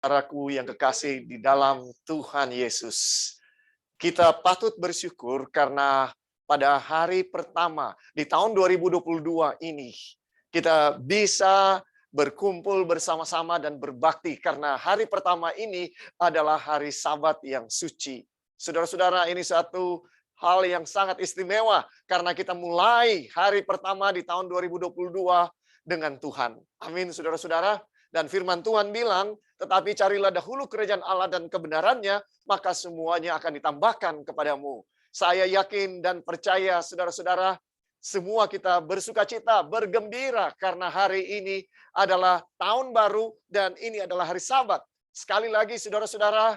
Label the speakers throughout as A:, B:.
A: Saudaraku yang kekasih di dalam Tuhan Yesus, kita patut bersyukur karena pada hari pertama di tahun 2022 ini, kita bisa berkumpul bersama-sama dan berbakti karena hari pertama ini adalah hari Sabat yang suci. Saudara-saudara, ini satu hal yang sangat istimewa karena kita mulai hari pertama di tahun 2022 dengan Tuhan. Amin, saudara-saudara. Dan firman Tuhan bilang, tetapi carilah dahulu kerajaan Allah dan kebenarannya, maka semuanya akan ditambahkan kepadamu. Saya yakin dan percaya, saudara-saudara, semua kita bersukacita, bergembira karena hari ini adalah tahun baru dan ini adalah hari Sabat. Sekali lagi, saudara-saudara,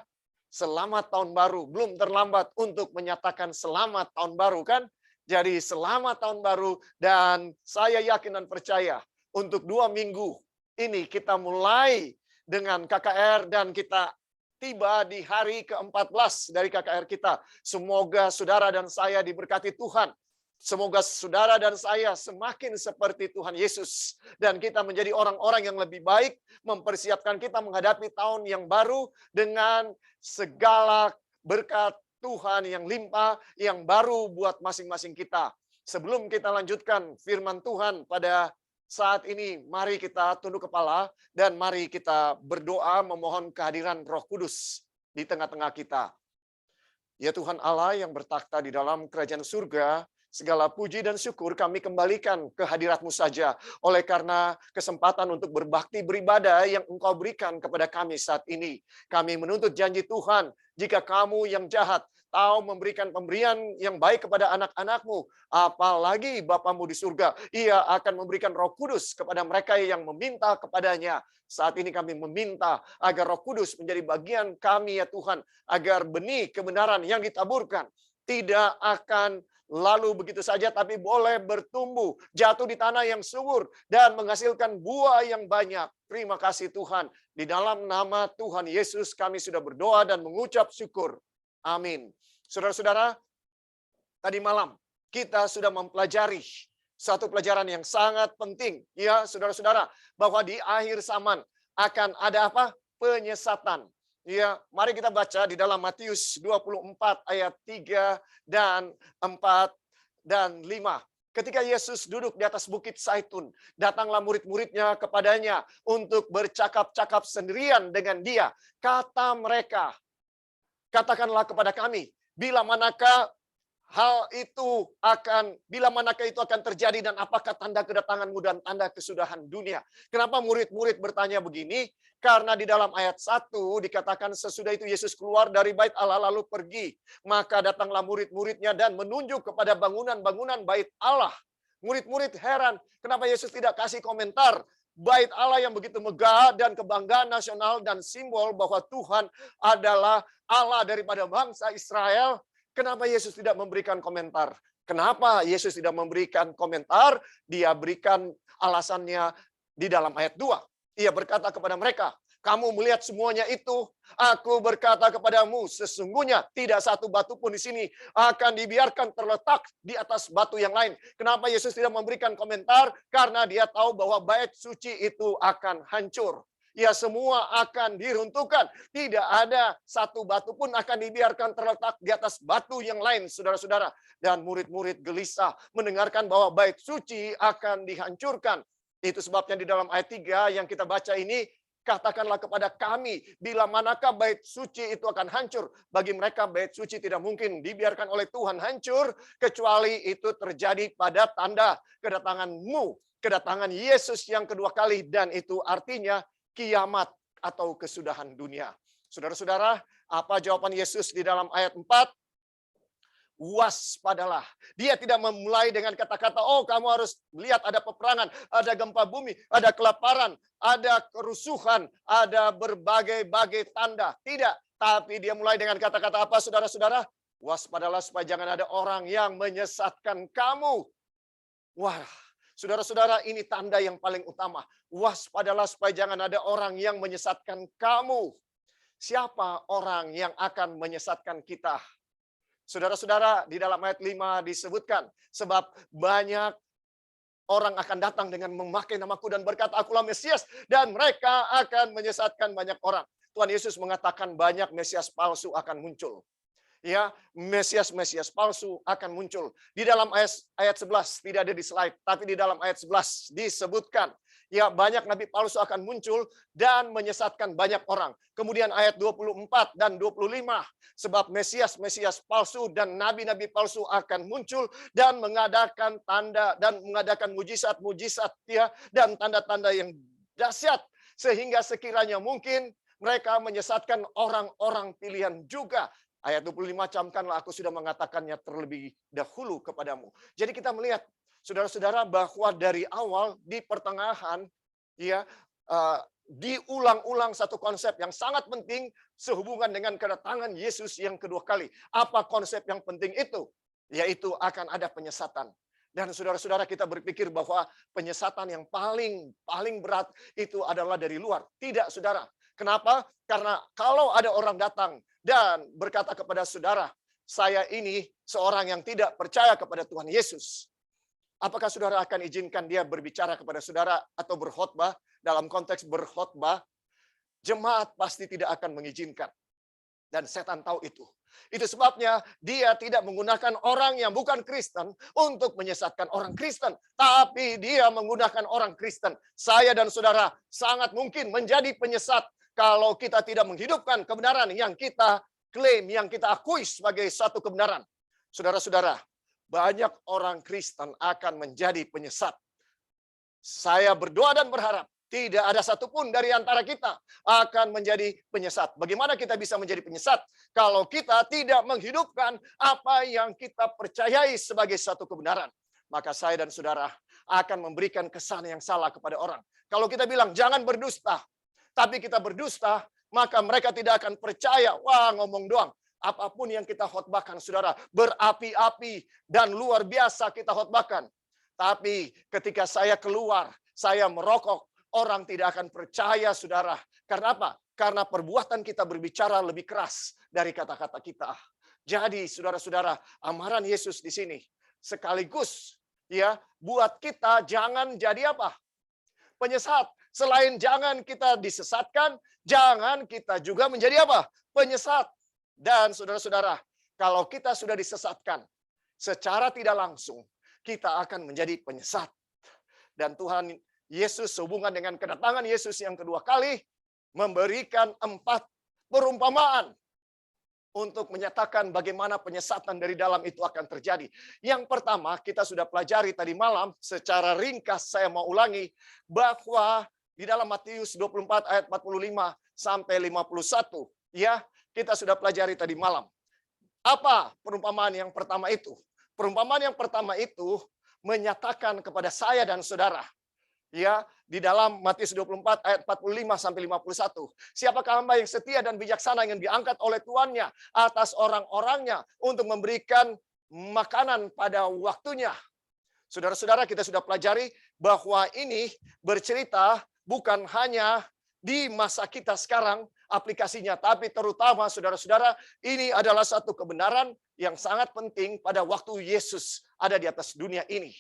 A: selamat tahun baru. Belum terlambat untuk menyatakan selamat tahun baru, kan? Jadi selamat tahun baru, dan saya yakin dan percaya untuk 2 minggu ini kita mulai dengan KKR dan kita tiba di hari ke-14 dari KKR kita. Semoga saudara dan saya diberkati Tuhan. Semoga saudara dan saya semakin seperti Tuhan Yesus. Dan kita menjadi orang-orang yang lebih baik, mempersiapkan kita menghadapi tahun yang baru dengan segala berkat Tuhan yang limpah, yang baru buat masing-masing kita. Sebelum kita lanjutkan firman Tuhan pada saat ini, mari kita tunduk kepala dan mari kita berdoa memohon kehadiran Roh Kudus di tengah-tengah kita. Ya Tuhan Allah yang bertakhta di dalam kerajaan surga, segala puji dan syukur kami kembalikan ke hadirat-Mu saja. Oleh karena kesempatan untuk berbakti beribadah yang Engkau berikan kepada kami saat ini. Kami menuntut janji Tuhan, jika kamu yang jahat tahu memberikan pemberian yang baik kepada anak-anak-Mu, apalagi Bapa-Mu di surga, Ia akan memberikan Roh Kudus kepada mereka yang meminta kepadanya. Saat ini kami meminta agar Roh Kudus menjadi bagian kami ya Tuhan, agar benih kebenaran yang ditaburkan tidak akan lalu begitu saja, tapi boleh bertumbuh, jatuh di tanah yang subur, dan menghasilkan buah yang banyak. Terima kasih Tuhan. Di dalam nama Tuhan Yesus kami sudah berdoa dan mengucap syukur. Amin. Saudara-saudara, tadi malam kita sudah mempelajari satu pelajaran yang sangat penting. Ya, saudara-saudara, bahwa di akhir zaman akan ada apa? Penyesatan. Ya, mari kita baca di dalam Matius 24 ayat 3 dan 4 dan 5. Ketika Yesus duduk di atas bukit Zaitun, datanglah murid-muridnya kepadanya untuk bercakap-cakap sendirian dengan dia. Kata mereka, katakanlah kepada kami, bila manakah itu akan terjadi dan apakah tanda kedatanganmu dan tanda kesudahan dunia? Kenapa murid-murid bertanya begini? Karena di dalam ayat 1 dikatakan sesudah itu Yesus keluar dari bait Allah lalu pergi. Maka datanglah murid-muridnya dan menunjuk kepada bangunan-bangunan bait Allah. Murid-murid heran, kenapa Yesus tidak kasih komentar? Bait Allah yang begitu megah dan kebanggaan nasional dan simbol bahwa Tuhan adalah Allah daripada bangsa Israel. Kenapa Yesus tidak memberikan komentar? Kenapa Yesus tidak memberikan komentar? Dia berikan alasannya di dalam ayat 2. Ia berkata kepada mereka, kamu melihat semuanya itu, aku berkata kepadamu, sesungguhnya tidak satu batu pun di sini akan dibiarkan terletak di atas batu yang lain. Kenapa Yesus tidak memberikan komentar? Karena dia tahu bahwa bait suci itu akan hancur. Ya, semua akan diruntuhkan. Tidak ada satu batu pun akan dibiarkan terletak di atas batu yang lain, saudara-saudara. Dan murid-murid gelisah mendengarkan bahwa bait suci akan dihancurkan. Itu sebabnya di dalam ayat 3 yang kita baca ini, katakanlah kepada kami, bila manakah bait suci itu akan hancur. Bagi mereka bait suci tidak mungkin dibiarkan oleh Tuhan hancur, kecuali itu terjadi pada tanda kedatangan-Mu, kedatangan Yesus yang kedua kali, dan itu artinya kiamat atau kesudahan dunia. Saudara-saudara, apa jawaban Yesus di dalam ayat 4? Waspadalah. Dia tidak memulai dengan kata-kata, oh kamu harus lihat ada peperangan, ada gempa bumi, ada kelaparan, ada kerusuhan, ada berbagai-bagai tanda. Tidak, tapi dia mulai dengan kata-kata apa, saudara-saudara? Waspadalah supaya jangan ada orang yang menyesatkan kamu. Wah, saudara-saudara, ini tanda yang paling utama. Waspadalah supaya jangan ada orang yang menyesatkan kamu. Siapa orang yang akan menyesatkan kita? Saudara-saudara, di dalam ayat 5 disebutkan, sebab banyak orang akan datang dengan memakai namaku dan berkata, akulah Mesias, dan mereka akan menyesatkan banyak orang. Tuhan Yesus mengatakan banyak Mesias palsu akan muncul. Ya, Mesias palsu akan muncul. Di dalam ayat 11, tidak ada di slide, tapi di dalam ayat 11 disebutkan, ya, banyak nabi palsu akan muncul dan menyesatkan banyak orang. Kemudian ayat 24 dan 25, sebab Mesias palsu dan nabi-nabi palsu akan muncul dan mengadakan tanda dan mengadakan mujizat-mujizat, ya, dan tanda-tanda yang dahsyat, sehingga sekiranya mungkin mereka menyesatkan orang-orang pilihan juga. Ayat 25, camkanlah aku sudah mengatakannya terlebih dahulu kepadamu. Jadi kita melihat, saudara-saudara, bahwa dari awal di pertengahan, ya, diulang-ulang satu konsep yang sangat penting sehubungan dengan kedatangan Yesus yang kedua kali. Apa konsep yang penting itu? Yaitu akan ada penyesatan. Dan saudara-saudara, kita berpikir bahwa penyesatan yang paling berat itu adalah dari luar. Tidak, saudara. Kenapa? Karena kalau ada orang datang dan berkata kepada saudara, saya ini seorang yang tidak percaya kepada Tuhan Yesus. Apakah saudara akan izinkan dia berbicara kepada saudara atau berkhotbah? Dalam konteks berkhotbah, jemaat pasti tidak akan mengizinkan. Dan setan tahu itu. Itu sebabnya dia tidak menggunakan orang yang bukan Kristen untuk menyesatkan orang Kristen. Tapi dia menggunakan orang Kristen. Saya dan saudara sangat mungkin menjadi penyesat kalau kita tidak menghidupkan kebenaran yang kita klaim, yang kita akui sebagai satu kebenaran. Saudara-saudara, banyak orang Kristen akan menjadi penyesat. Saya berdoa dan berharap tidak ada satupun dari antara kita akan menjadi penyesat. Bagaimana kita bisa menjadi penyesat kalau kita tidak menghidupkan apa yang kita percayai sebagai satu kebenaran? Maka saya dan saudara akan memberikan kesan yang salah kepada orang. Kalau kita bilang jangan berdusta, tapi kita berdusta, maka mereka tidak akan percaya. Wah, ngomong doang. Apapun yang kita khotbahkan, saudara, berapi-api dan luar biasa kita khotbahkan. Tapi ketika saya keluar, saya merokok, orang tidak akan percaya, saudara. Karena apa? Karena perbuatan kita berbicara lebih keras dari kata-kata kita. Jadi, saudara-saudara, amaran Yesus di sini sekaligus, ya, buat kita jangan jadi apa? Penyesat. Selain jangan kita disesatkan, jangan kita juga menjadi apa? Penyesat. Dan saudara-saudara, kalau kita sudah disesatkan, secara tidak langsung, kita akan menjadi penyesat. Dan Tuhan Yesus sehubungan dengan kedatangan Yesus yang kedua kali, memberikan 4 perumpamaan untuk menyatakan bagaimana penyesatan dari dalam itu akan terjadi. Yang pertama, kita sudah pelajari tadi malam, secara ringkas saya mau ulangi, bahwa di dalam Matius 24 ayat 45 sampai 51, ya, kita sudah pelajari tadi malam. Apa perumpamaan yang pertama itu? Perumpamaan yang pertama itu menyatakan kepada saya dan saudara, ya, di dalam Matius 24 ayat 45 sampai 51. Siapakah hamba yang setia dan bijaksana yang diangkat oleh tuannya atas orang-orangnya untuk memberikan makanan pada waktunya. Saudara-saudara, kita sudah pelajari bahwa ini bercerita bukan hanya di masa kita sekarang aplikasinya, tapi terutama saudara-saudara, ini adalah satu kebenaran yang sangat penting pada waktu Yesus ada di atas dunia ini.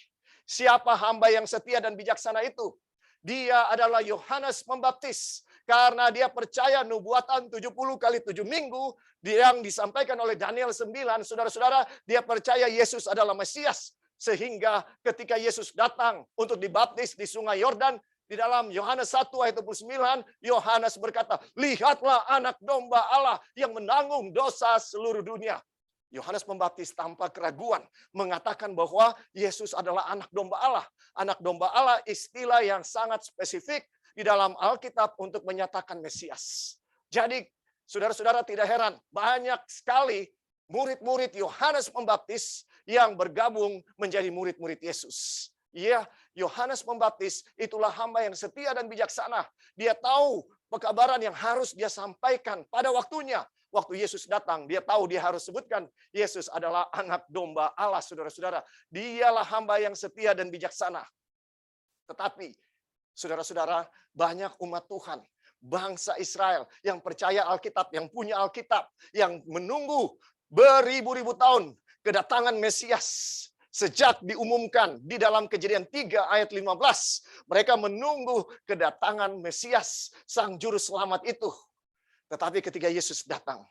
A: Siapa hamba yang setia dan bijaksana itu? Dia adalah Yohanes Pembaptis. Karena dia percaya nubuatan 70 kali 7 minggu yang disampaikan oleh Daniel 9. Saudara-saudara, dia percaya Yesus adalah Mesias. Sehingga ketika Yesus datang untuk dibaptis di sungai Yordan, di dalam Yohanes 1 ayat 29, Yohanes berkata, lihatlah anak domba Allah yang menanggung dosa seluruh dunia. Yohanes Pembaptis tanpa keraguan mengatakan bahwa Yesus adalah anak domba Allah. Anak domba Allah istilah yang sangat spesifik di dalam Alkitab untuk menyatakan Mesias. Jadi, saudara-saudara tidak heran, banyak sekali murid-murid Yohanes Pembaptis yang bergabung menjadi murid-murid Yesus. Ya, Yohanes Pembaptis itulah hamba yang setia dan bijaksana. Dia tahu pekabaran yang harus dia sampaikan pada waktunya. Waktu Yesus datang, dia tahu dia harus sebutkan Yesus adalah anak domba Allah, saudara-saudara. Dialah hamba yang setia dan bijaksana. Tetapi, saudara-saudara, banyak umat Tuhan, bangsa Israel yang percaya Alkitab, yang punya Alkitab, yang menunggu beribu-ribu tahun kedatangan Mesias. Sejak diumumkan di dalam Kejadian 3 ayat 15, mereka menunggu kedatangan Mesias, Sang Juru Selamat itu. Tetapi ketika Yesus datang,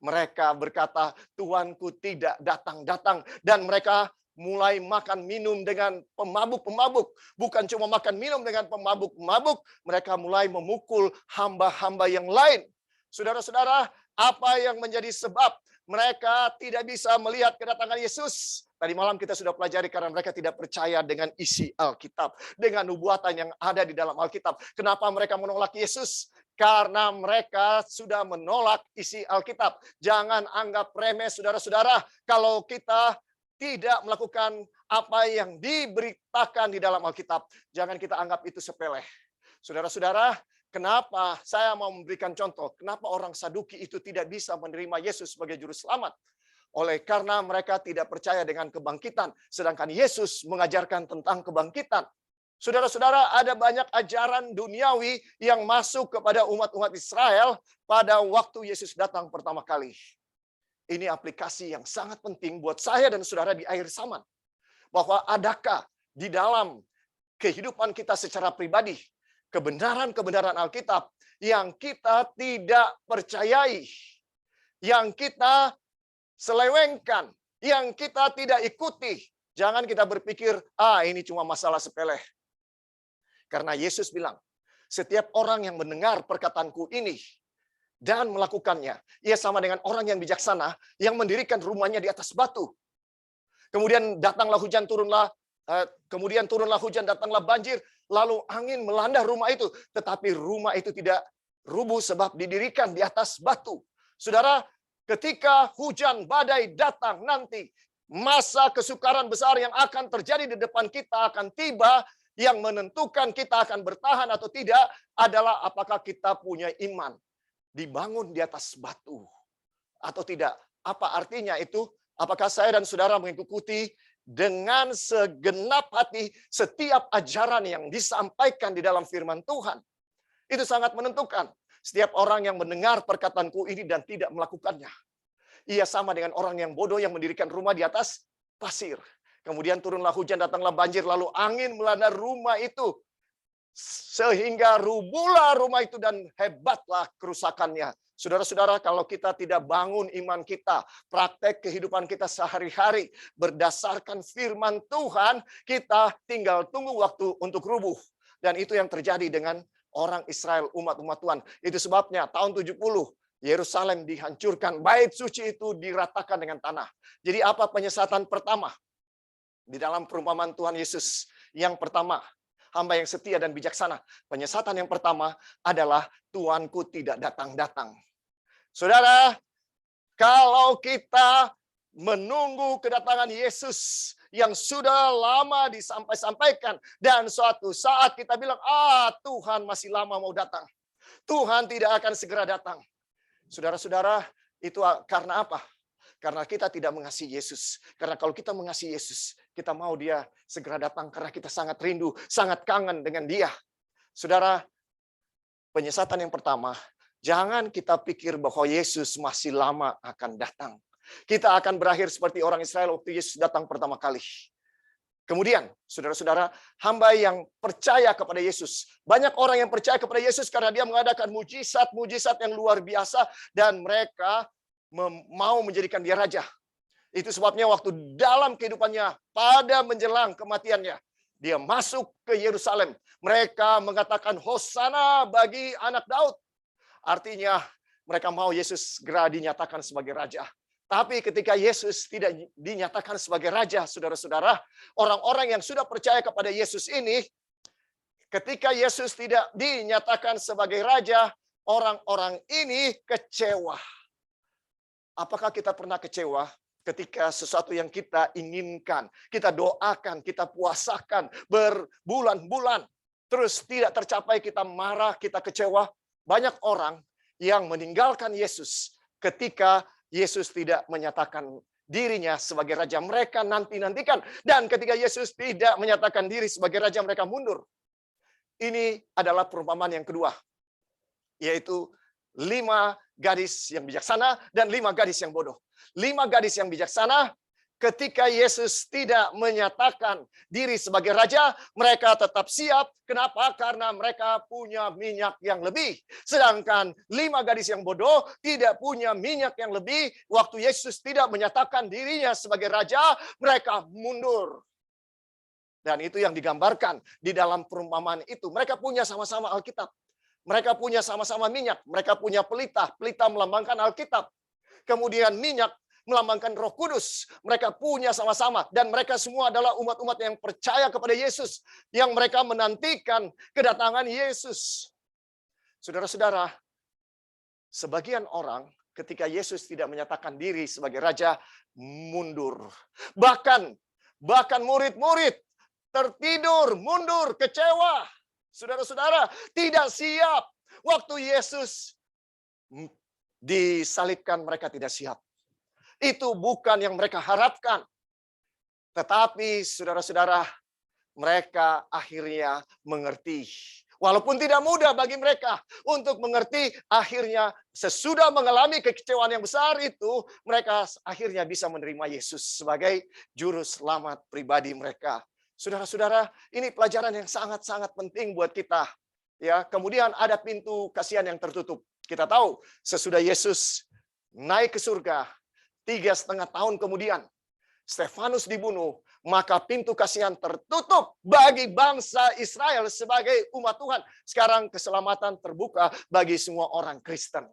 A: mereka berkata, Tuanku tidak datang-datang. Dan mereka mulai makan minum dengan pemabuk-pemabuk. Bukan cuma makan minum dengan pemabuk-pemabuk, mereka mulai memukul hamba-hamba yang lain. Saudara-saudara, apa yang menjadi sebab mereka tidak bisa melihat kedatangan Yesus? Tadi malam kita sudah pelajari karena mereka tidak percaya dengan isi Alkitab, dengan nubuatan yang ada di dalam Alkitab. Kenapa mereka menolak Yesus? Karena mereka sudah menolak isi Alkitab. Jangan anggap remeh, saudara-saudara, kalau kita tidak melakukan apa yang diberitakan di dalam Alkitab. Jangan kita anggap itu sepele. Saudara-saudara, kenapa saya mau memberikan contoh? Kenapa orang Saduki itu tidak bisa menerima Yesus sebagai juru selamat? Karena mereka tidak percaya dengan kebangkitan. Sedangkan Yesus mengajarkan tentang kebangkitan. Saudara-saudara, ada banyak ajaran duniawi yang masuk kepada umat-umat Israel pada waktu Yesus datang pertama kali. Ini aplikasi yang sangat penting buat saya dan saudara di akhir zaman. Bahwa adakah di dalam kehidupan kita secara pribadi kebenaran-kebenaran Alkitab yang kita tidak percayai, yang kita selewengkan, yang kita tidak ikuti. Jangan kita berpikir, ini cuma masalah sepele. Karena Yesus bilang, setiap orang yang mendengar perkataanku ini dan melakukannya, ia sama dengan orang yang bijaksana yang mendirikan rumahnya di atas batu. Kemudian datanglah hujan, turunlah hujan, datanglah banjir, lalu angin melanda rumah itu. Tetapi rumah itu tidak rubuh sebab didirikan di atas batu. Saudara, ketika hujan badai datang nanti, masa kesukaran besar yang akan terjadi di depan kita akan tiba. Yang menentukan kita akan bertahan atau tidak adalah apakah kita punya iman dibangun di atas batu atau tidak. Apa artinya itu? Apakah saya dan saudara mengikuti dengan segenap hati setiap ajaran yang disampaikan di dalam firman Tuhan? Itu sangat menentukan. Setiap orang yang mendengar perkataanku ini dan tidak melakukannya, ia sama dengan orang yang bodoh yang mendirikan rumah di atas pasir. Kemudian turunlah hujan, datanglah banjir, lalu angin melanda rumah itu. Sehingga rubuhlah rumah itu dan hebatlah kerusakannya. Saudara-saudara, kalau kita tidak bangun iman kita, praktek kehidupan kita sehari-hari berdasarkan firman Tuhan, kita tinggal tunggu waktu untuk rubuh. Dan itu yang terjadi dengan orang Israel, umat-umat Tuhan. Itu sebabnya tahun 70, Yerusalem dihancurkan, bait suci itu diratakan dengan tanah. Jadi apa penyesatan pertama? Di dalam perumpamaan Tuhan Yesus, yang pertama, hamba yang setia dan bijaksana. Penyesatan yang pertama adalah Tuanku tidak datang-datang. Saudara, kalau kita menunggu kedatangan Yesus yang sudah lama disampaikan, dan suatu saat kita bilang, Tuhan masih lama mau datang. Tuhan tidak akan segera datang. Saudara-saudara, itu karena apa? Karena kita tidak mengasihi Yesus. Karena kalau kita mengasihi Yesus, kita mau dia segera datang karena kita sangat rindu, sangat kangen dengan dia. Saudara, penyesatan yang pertama, jangan kita pikir bahwa Yesus masih lama akan datang. Kita akan berakhir seperti orang Israel waktu Yesus datang pertama kali. Kemudian, saudara-saudara, hamba yang percaya kepada Yesus. Banyak orang yang percaya kepada Yesus karena dia mengadakan mujizat-mujizat yang luar biasa dan mereka mau menjadikan dia raja. Itu sebabnya waktu dalam kehidupannya pada menjelang kematiannya, dia masuk ke Yerusalem. Mereka mengatakan Hosana bagi anak Daud. Artinya mereka mau Yesus segera dinyatakan sebagai raja. Tapi ketika Yesus tidak dinyatakan sebagai raja, saudara-saudara, orang-orang yang sudah percaya kepada Yesus ini, ketika Yesus tidak dinyatakan sebagai raja, orang-orang ini kecewa. Apakah kita pernah kecewa ketika sesuatu yang kita inginkan, kita doakan, kita puasakan berbulan-bulan, terus tidak tercapai, kita marah, kita kecewa? Banyak orang yang meninggalkan Yesus ketika Yesus tidak menyatakan dirinya sebagai raja. Mereka nanti-nantikan. Dan ketika Yesus tidak menyatakan diri sebagai raja, mereka mundur. Ini adalah perumpamaan yang kedua, yaitu 5 gadis yang bijaksana dan 5 gadis yang bodoh. 5 gadis yang bijaksana Ketika Yesus tidak menyatakan diri sebagai raja, mereka tetap siap. Kenapa? Karena mereka punya minyak yang lebih. Sedangkan 5 gadis yang bodoh tidak punya minyak yang lebih. Waktu Yesus tidak menyatakan dirinya sebagai raja, mereka mundur. Dan itu yang digambarkan di dalam perumpamaan itu. Mereka punya sama-sama Alkitab. Mereka punya sama-sama minyak. Mereka punya pelita. Pelita melambangkan Alkitab. Kemudian minyak melambangkan Roh Kudus. Mereka punya sama-sama. Dan mereka semua adalah umat-umat yang percaya kepada Yesus. Yang mereka menantikan kedatangan Yesus. Saudara-saudara, sebagian orang ketika Yesus tidak menyatakan diri sebagai raja, mundur. Bahkan murid-murid tertidur, mundur, kecewa. Saudara-saudara, tidak siap. Waktu Yesus disalibkan, mereka tidak siap. Itu bukan yang mereka harapkan. Tetapi saudara-saudara, mereka akhirnya mengerti. Walaupun tidak mudah bagi mereka untuk mengerti, akhirnya sesudah mengalami kekecewaan yang besar itu, mereka akhirnya bisa menerima Yesus sebagai juru selamat pribadi mereka. Saudara-saudara, ini pelajaran yang sangat-sangat penting buat kita. Ya, kemudian ada pintu kasihan yang tertutup. Kita tahu sesudah Yesus naik ke surga, 3,5 tahun kemudian, Stefanus dibunuh, maka pintu kasihan tertutup bagi bangsa Israel sebagai umat Tuhan. Sekarang keselamatan terbuka bagi semua orang Kristen.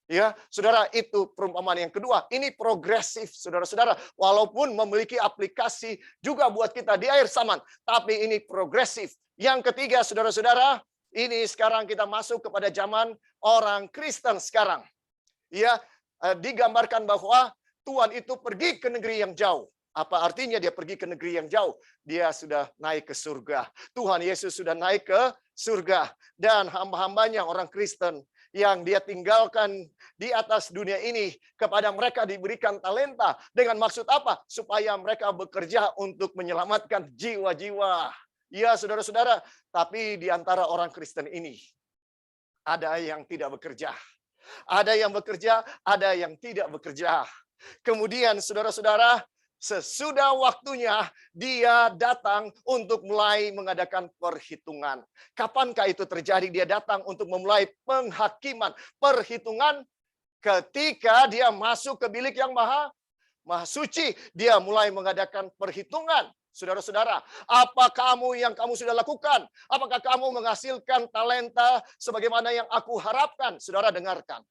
A: Ya, saudara, itu perumpamaan yang kedua. Ini progresif, saudara-saudara. Walaupun memiliki aplikasi juga buat kita di akhir zaman, tapi ini progresif. Yang ketiga, saudara-saudara, ini sekarang kita masuk kepada zaman orang Kristen sekarang. Ya, digambarkan bahwa Tuhan itu pergi ke negeri yang jauh. Apa artinya dia pergi ke negeri yang jauh? Dia sudah naik ke surga. Tuhan Yesus sudah naik ke surga. Dan hamba-hambanya orang Kristen yang dia tinggalkan di atas dunia ini, kepada mereka diberikan talenta. Dengan maksud apa? Supaya mereka bekerja untuk menyelamatkan jiwa-jiwa. Ya, saudara-saudara, tapi di antara orang Kristen ini ada yang tidak bekerja. Ada yang bekerja, ada yang tidak bekerja. Kemudian saudara-saudara, sesudah waktunya dia datang untuk mulai mengadakan perhitungan. Kapankah itu terjadi? Dia datang untuk memulai penghakiman, perhitungan ketika dia masuk ke bilik yang maha suci. Dia mulai mengadakan perhitungan. Saudara-saudara, apa yang kamu sudah lakukan? Apakah kamu menghasilkan talenta sebagaimana yang aku harapkan? Saudara, dengarkan.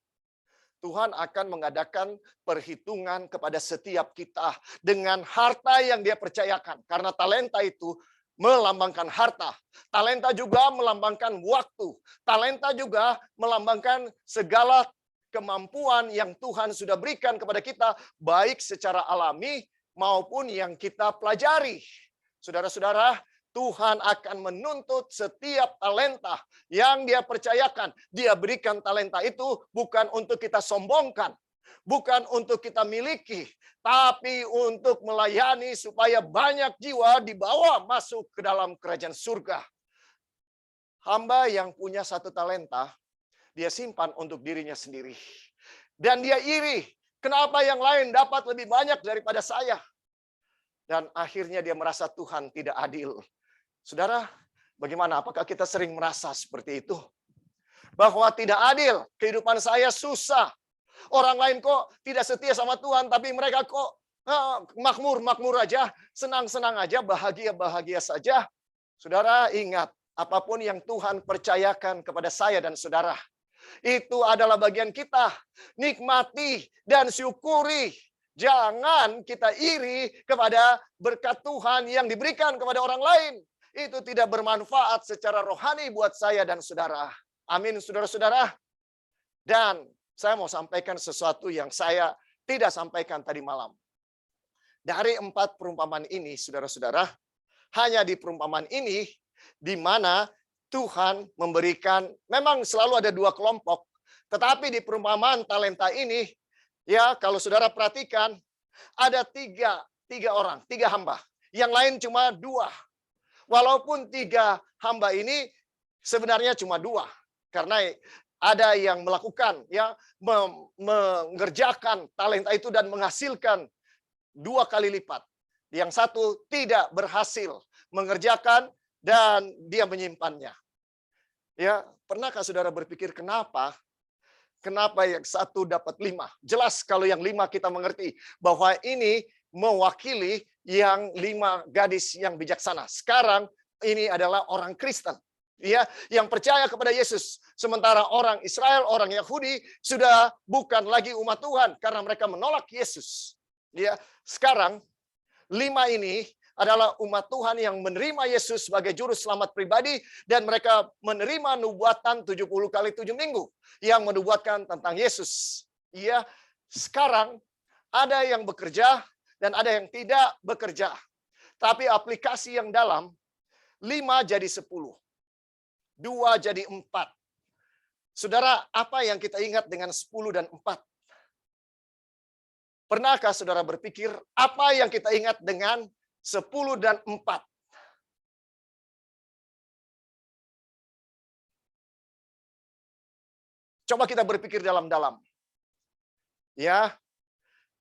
A: Tuhan akan mengadakan perhitungan kepada setiap kita dengan harta yang dia percayakan. Karena talenta itu melambangkan harta. Talenta juga melambangkan waktu. Talenta juga melambangkan segala kemampuan yang Tuhan sudah berikan kepada kita, baik secara alami maupun yang kita pelajari. Saudara-saudara, Tuhan akan menuntut setiap talenta yang dia percayakan. Dia berikan talenta itu bukan untuk kita sombongkan, bukan untuk kita miliki, tapi untuk melayani supaya banyak jiwa dibawa masuk ke dalam kerajaan surga. Hamba yang punya 1 talenta, dia simpan untuk dirinya sendiri. Dan dia iri, kenapa yang lain dapat lebih banyak daripada saya? Dan akhirnya dia merasa Tuhan tidak adil. Saudara, bagaimana? Apakah kita sering merasa seperti itu? Bahwa tidak adil, kehidupan saya susah. Orang lain kok tidak setia sama Tuhan, tapi mereka kok makmur aja, senang-senang aja, bahagia saja. Saudara, ingat, apapun yang Tuhan percayakan kepada saya dan saudara, itu adalah bagian kita. Nikmati dan syukuri. Jangan kita iri kepada berkat Tuhan yang diberikan kepada orang lain. Itu tidak bermanfaat secara rohani buat saya dan saudara. Amin, saudara-saudara. Dan saya mau sampaikan sesuatu yang saya tidak sampaikan tadi malam. Dari 4 perumpamaan ini, saudara-saudara, hanya di perumpamaan ini, di mana Tuhan memberikan, memang selalu ada 2 kelompok. Tetapi di perumpamaan talenta ini, ya kalau saudara perhatikan, ada 3 orang, 3 hamba. Yang lain cuma 2. Walaupun 3 hamba ini sebenarnya cuma 2. Karena ada yang melakukan, ya mengerjakan talenta itu dan menghasilkan 2 kali lipat. Yang satu tidak berhasil mengerjakan dan dia menyimpannya. Ya, pernahkah saudara berpikir kenapa? Kenapa yang satu dapat 5? Jelas kalau yang 5 kita mengerti bahwa ini mewakili yang 5 gadis yang bijaksana. Sekarang ini adalah orang Kristen, ya, yang percaya kepada Yesus. Sementara orang Israel, orang Yahudi sudah bukan lagi umat Tuhan karena mereka menolak Yesus. Ya, sekarang 5 ini adalah umat Tuhan yang menerima Yesus sebagai juru selamat pribadi dan mereka menerima nubuatan 70 kali 7 minggu yang menubuatkan tentang Yesus. Iya, sekarang ada yang bekerja dan ada yang tidak bekerja. Tapi aplikasi yang dalam 5 jadi 10. 2 jadi 4. Saudara, apa yang kita ingat dengan 10 dan 4? Pernahkah saudara berpikir apa yang kita ingat dengan 10 dan 4? Coba kita berpikir dalam-dalam. Ya,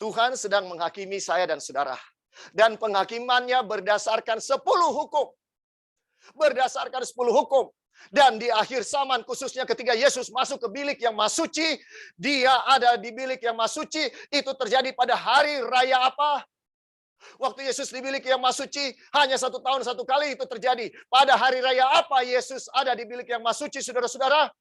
A: Tuhan sedang menghakimi saya dan saudara. Dan penghakimannya berdasarkan 10 hukum. Berdasarkan 10 hukum. Dan di akhir zaman, khususnya ketika Yesus masuk ke bilik yang Maha Suci, dia ada di bilik yang Maha Suci, itu terjadi pada hari raya apa? Waktu Yesus di bilik yang Maha Suci, hanya 1 tahun 1 kali itu terjadi. Pada hari raya apa Yesus ada di bilik yang Maha Suci, saudara-saudara?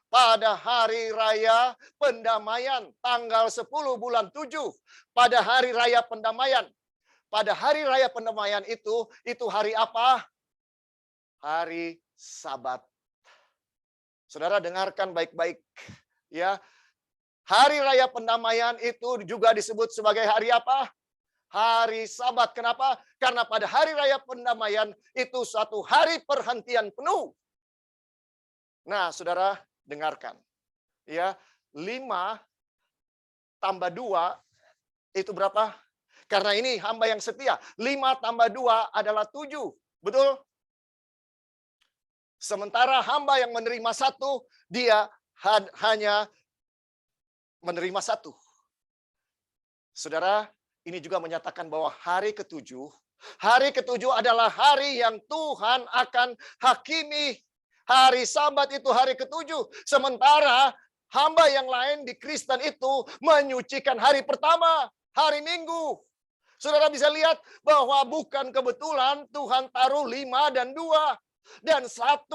A: Pada hari raya pendamaian, tanggal 10 bulan 7. Pada hari raya pendamaian. Pada hari raya pendamaian itu hari apa? Hari Sabat. Saudara dengarkan baik-baik. Ya, hari raya pendamaian itu juga disebut sebagai hari apa? Hari Sabat. Kenapa? Karena pada hari raya pendamaian itu suatu hari perhentian penuh. Nah, saudara dengarkan. Ya, 5 tambah 2 itu berapa? Karena ini hamba yang setia. 5 tambah 2 adalah 7. Betul? Sementara hamba yang menerima 1, dia hanya menerima 1. Saudara, ini juga menyatakan bahwa hari ke-7 adalah hari yang Tuhan akan hakimi. Hari Sabat itu hari ke-7. Sementara hamba yang lain di Kristen itu menyucikan hari pertama, hari Minggu. Saudara bisa lihat bahwa bukan kebetulan Tuhan taruh 5 dan 2 dan 1.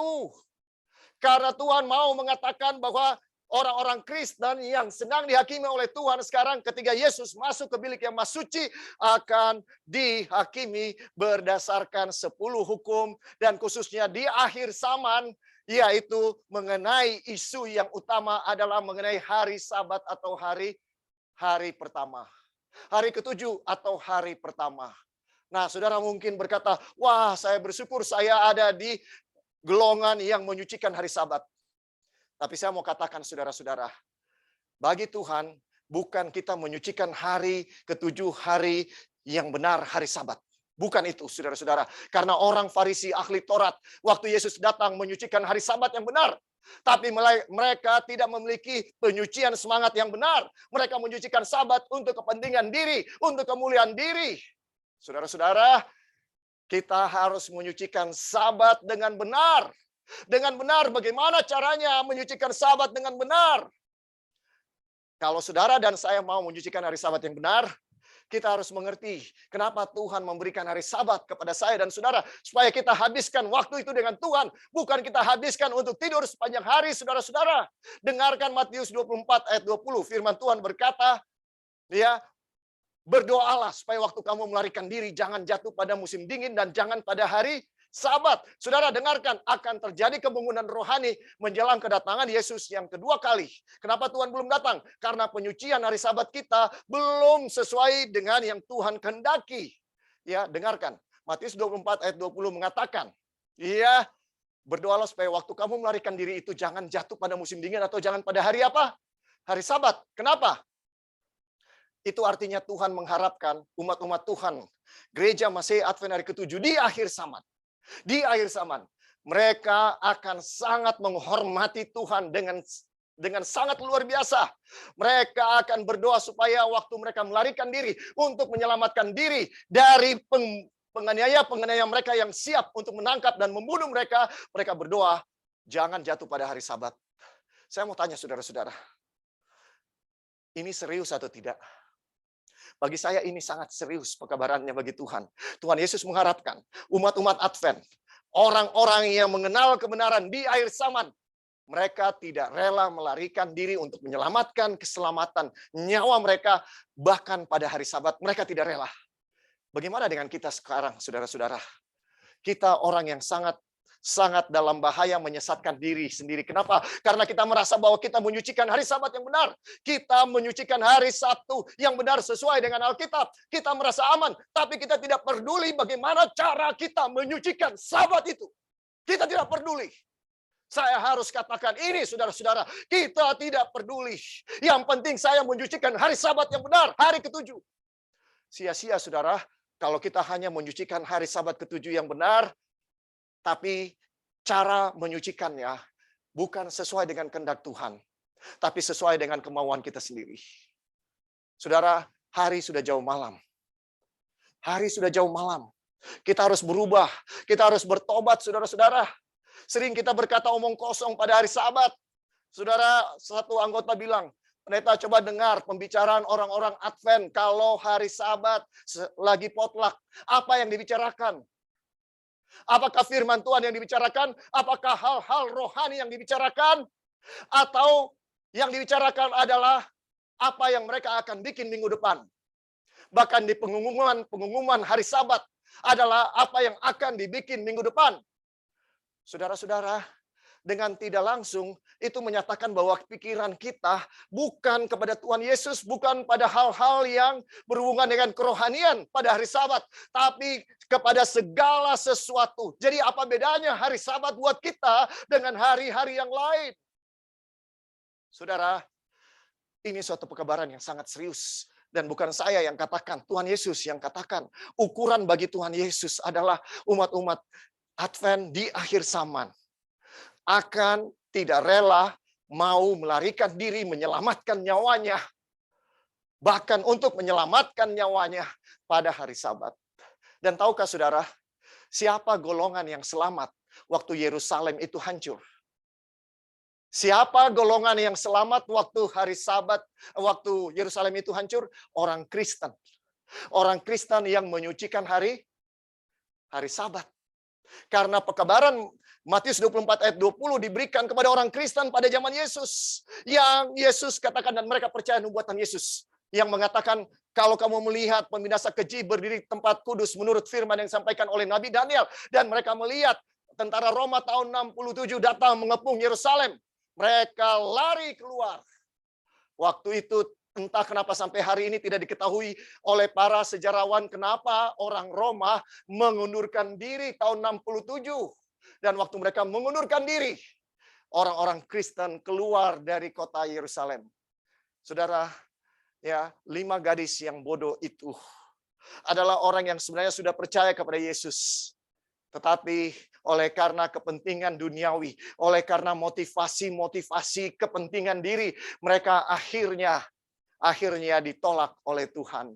A: Karena Tuhan mau mengatakan bahwa orang-orang Kristen yang sedang dihakimi oleh Tuhan sekarang ketika Yesus masuk ke bilik yang Maha Suci akan dihakimi berdasarkan 10 hukum dan khususnya di akhir zaman, yaitu mengenai isu yang utama adalah mengenai hari Sabat atau hari pertama. Hari ke-7 atau hari pertama. Nah, saudara mungkin berkata, wah saya bersyukur saya ada di golongan yang menyucikan hari Sabat. Tapi saya mau katakan saudara-saudara, bagi Tuhan bukan kita menyucikan hari ke-7 hari yang benar hari Sabat. Bukan itu saudara-saudara. Karena orang Farisi ahli Taurat waktu Yesus datang menyucikan hari Sabat yang benar. Tapi mereka tidak memiliki penyucian semangat yang benar. Mereka menyucikan Sabat untuk kepentingan diri, untuk kemuliaan diri. Saudara-saudara, kita harus menyucikan Sabat dengan benar. Dengan benar, bagaimana caranya menyucikan Sabat dengan benar? Kalau saudara dan saya mau menyucikan hari Sabat yang benar, kita harus mengerti kenapa Tuhan memberikan hari Sabat kepada saya dan saudara. Supaya kita habiskan waktu itu dengan Tuhan. Bukan kita habiskan untuk tidur sepanjang hari, saudara-saudara. Dengarkan Matius 24 ayat 20. Firman Tuhan berkata, ya, berdoalah supaya waktu kamu melarikan diri jangan jatuh pada musim dingin dan jangan pada hari Sabat. Saudara dengarkan, akan terjadi kebangunan rohani menjelang kedatangan Yesus yang kedua kali. Kenapa Tuhan belum datang? Karena penyucian hari Sabat kita belum sesuai dengan yang Tuhan kehendaki. Ya, dengarkan. Matius 24 ayat 20 mengatakan, iya, berdoalah supaya waktu kamu melarikan diri itu jangan jatuh pada musim dingin atau jangan pada hari apa? Hari Sabat. Kenapa? Itu artinya Tuhan mengharapkan umat-umat Tuhan, gereja Masih Advent hari ke-7 di akhir zaman. Di akhir zaman, mereka akan sangat menghormati Tuhan dengan dengan sangat luar biasa. Mereka akan berdoa supaya waktu mereka melarikan diri untuk menyelamatkan diri dari penganiaya mereka yang siap untuk menangkap dan membunuh mereka, mereka berdoa, jangan jatuh pada hari Sabat. Saya mau tanya saudara-saudara, ini serius atau tidak? Bagi saya ini sangat serius pekabarannya bagi Tuhan. Tuhan Yesus mengharapkan umat-umat Advent, orang-orang yang mengenal kebenaran di akhir zaman, mereka tidak rela melarikan diri untuk menyelamatkan keselamatan nyawa mereka, bahkan pada hari Sabat mereka tidak rela. Bagaimana dengan kita sekarang, saudara-saudara? Kita orang yang sangat dalam bahaya menyesatkan diri sendiri. Kenapa? Karena kita merasa bahwa kita menyucikan hari Sabat yang benar. Kita menyucikan hari Sabtu yang benar sesuai dengan Alkitab. Kita merasa aman, tapi kita tidak peduli bagaimana cara kita menyucikan Sabat itu. Kita tidak peduli. Saya harus katakan ini, saudara-saudara, kita tidak peduli. Yang penting saya menyucikan hari Sabat yang benar, hari ke-7. Sia-sia, saudara, kalau kita hanya menyucikan hari Sabat ke-7 yang benar, tapi cara menyucikannya bukan sesuai dengan kehendak Tuhan, tapi sesuai dengan kemauan kita sendiri. Saudara, hari sudah jauh malam. Hari sudah jauh malam. Kita harus berubah. Kita harus bertobat, saudara-saudara. Sering kita berkata omong kosong pada hari Sabat. Saudara, satu anggota bilang, pendeta coba dengar pembicaraan orang-orang Advent kalau hari Sabat lagi potluck. Apa yang dibicarakan? Apakah firman Tuhan yang dibicarakan? Apakah hal-hal rohani yang dibicarakan? Atau yang dibicarakan adalah apa yang mereka akan bikin minggu depan? Bahkan di pengumuman hari Sabat adalah apa yang akan dibikin minggu depan. Saudara-saudara, dengan tidak langsung itu menyatakan bahwa pikiran kita bukan kepada Tuhan Yesus, bukan pada hal-hal yang berhubungan dengan kerohanian pada hari Sabat, tapi kepada segala sesuatu. Jadi apa bedanya hari Sabat buat kita dengan hari-hari yang lain? Saudara, ini suatu pekabaran yang sangat serius. Dan bukan saya yang katakan, Tuhan Yesus yang katakan. Ukuran bagi Tuhan Yesus adalah umat-umat Advent di akhir zaman akan tidak rela mau melarikan diri, menyelamatkan nyawanya. Bahkan untuk menyelamatkan nyawanya pada hari Sabat. Dan tahukah saudara, siapa golongan yang selamat waktu Yerusalem itu hancur? Siapa golongan yang selamat waktu hari Sabat, waktu Yerusalem itu hancur? Orang Kristen. Orang Kristen yang menyucikan hari Sabat. Karena pekabaran Matius 24 ayat 20 diberikan kepada orang Kristen pada zaman Yesus. Yang Yesus katakan dan mereka percaya nubuatan Yesus. Yang mengatakan, kalau kamu melihat pembinasa keji berdiri di tempat kudus menurut firman yang disampaikan oleh Nabi Daniel. Dan mereka melihat tentara Roma tahun 67 datang mengepung Yerusalem. Mereka lari keluar. Waktu itu entah kenapa sampai hari ini tidak diketahui oleh para sejarawan kenapa orang Roma mengundurkan diri tahun 67. Dan waktu mereka mengundurkan diri, orang-orang Kristen keluar dari kota Yerusalem. Saudara, ya, 5 gadis yang bodoh itu adalah orang yang sebenarnya sudah percaya kepada Yesus. Tetapi oleh karena kepentingan duniawi, oleh karena motivasi kepentingan diri, mereka akhirnya ditolak oleh Tuhan.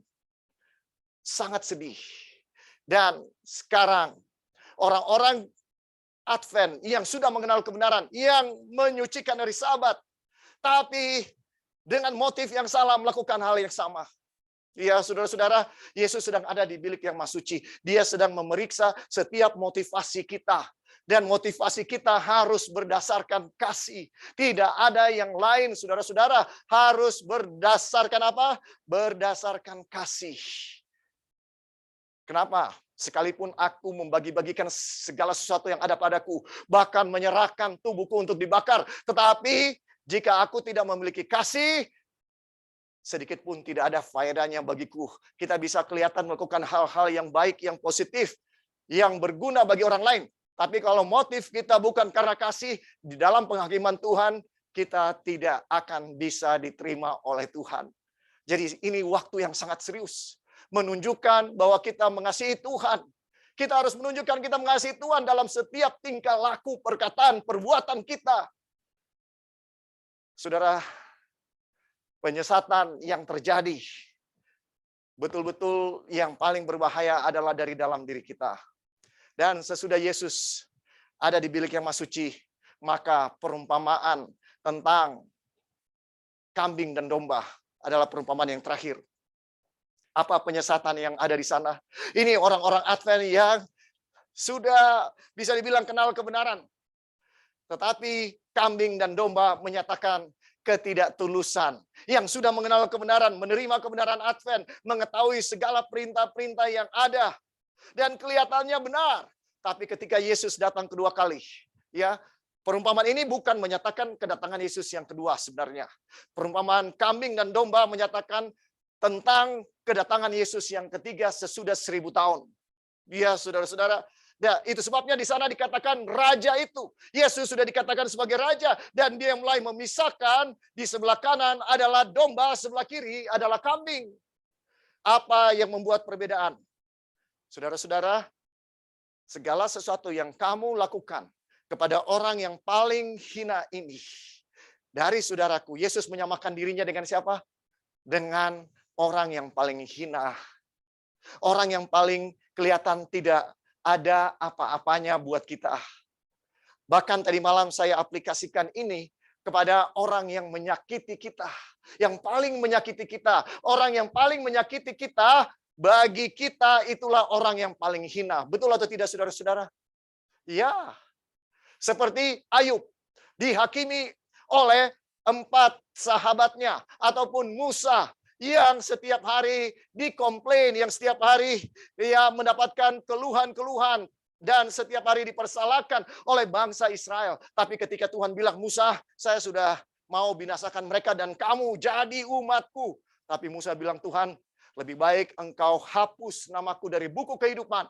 A: Sangat sedih. Dan sekarang orang-orang Advent yang sudah mengenal kebenaran, yang menyucikan hari Sabat, tapi dengan motif yang salah melakukan hal yang sama. Ya, saudara-saudara, Yesus sedang ada di bilik yang Maha Suci. Dia sedang memeriksa setiap motivasi kita. Dan motivasi kita harus berdasarkan kasih. Tidak ada yang lain, saudara-saudara. Harus berdasarkan apa? Berdasarkan kasih. Kenapa? Sekalipun aku membagi-bagikan segala sesuatu yang ada padaku, bahkan menyerahkan tubuhku untuk dibakar. Tetapi jika aku tidak memiliki kasih, sedikit pun tidak ada faedahnya bagiku. Kita bisa kelihatan melakukan hal-hal yang baik, yang positif, yang berguna bagi orang lain. Tapi kalau motif kita bukan karena kasih, di dalam penghakiman Tuhan, kita tidak akan bisa diterima oleh Tuhan. Jadi ini waktu yang sangat serius. Menunjukkan bahwa kita mengasihi Tuhan. Kita harus menunjukkan kita mengasihi Tuhan dalam setiap tingkah laku, perkataan, perbuatan kita. Saudara, penyesatan yang terjadi betul-betul yang paling berbahaya adalah dari dalam diri kita. Dan sesudah Yesus ada di bilik yang maha suci, maka perumpamaan tentang kambing dan domba adalah perumpamaan yang terakhir. Apa penyesatan yang ada di sana? Ini orang-orang Advent yang sudah bisa dibilang kenal kebenaran. Tetapi kambing dan domba menyatakan ketidaktulusan. Yang sudah mengenal kebenaran, menerima kebenaran Advent, mengetahui segala perintah-perintah yang ada. Dan kelihatannya benar. Tapi ketika Yesus datang kedua kali, ya, perumpamaan ini bukan menyatakan kedatangan Yesus yang kedua sebenarnya. Perumpamaan kambing dan domba menyatakan tentang kedatangan Yesus yang ketiga sesudah 1000 tahun. Ya, saudara-saudara, nah, itu sebabnya di sana dikatakan raja itu. Yesus sudah dikatakan sebagai raja dan dia mulai memisahkan di sebelah kanan adalah domba, sebelah kiri adalah kambing. Apa yang membuat perbedaan? Saudara-saudara, segala sesuatu yang kamu lakukan kepada orang yang paling hina ini, dari saudaraku, Yesus menyamakan dirinya dengan siapa? Dengan orang yang paling hina. Orang yang paling kelihatan tidak ada apa-apanya buat kita. Bahkan tadi malam saya aplikasikan ini kepada orang yang menyakiti kita. Yang paling menyakiti kita. Orang yang paling menyakiti kita, bagi kita itulah orang yang paling hina. Betul atau tidak, saudara-saudara? Ya. Seperti Ayub dihakimi oleh 4 sahabatnya ataupun Musa yang setiap hari dikomplain, yang setiap hari dia mendapatkan keluhan-keluhan dan setiap hari dipersalahkan oleh bangsa Israel. Tapi ketika Tuhan bilang, Musa, saya sudah mau binasakan mereka dan kamu jadi umatku. Tapi Musa bilang, Tuhan, lebih baik engkau hapus namaku dari buku kehidupan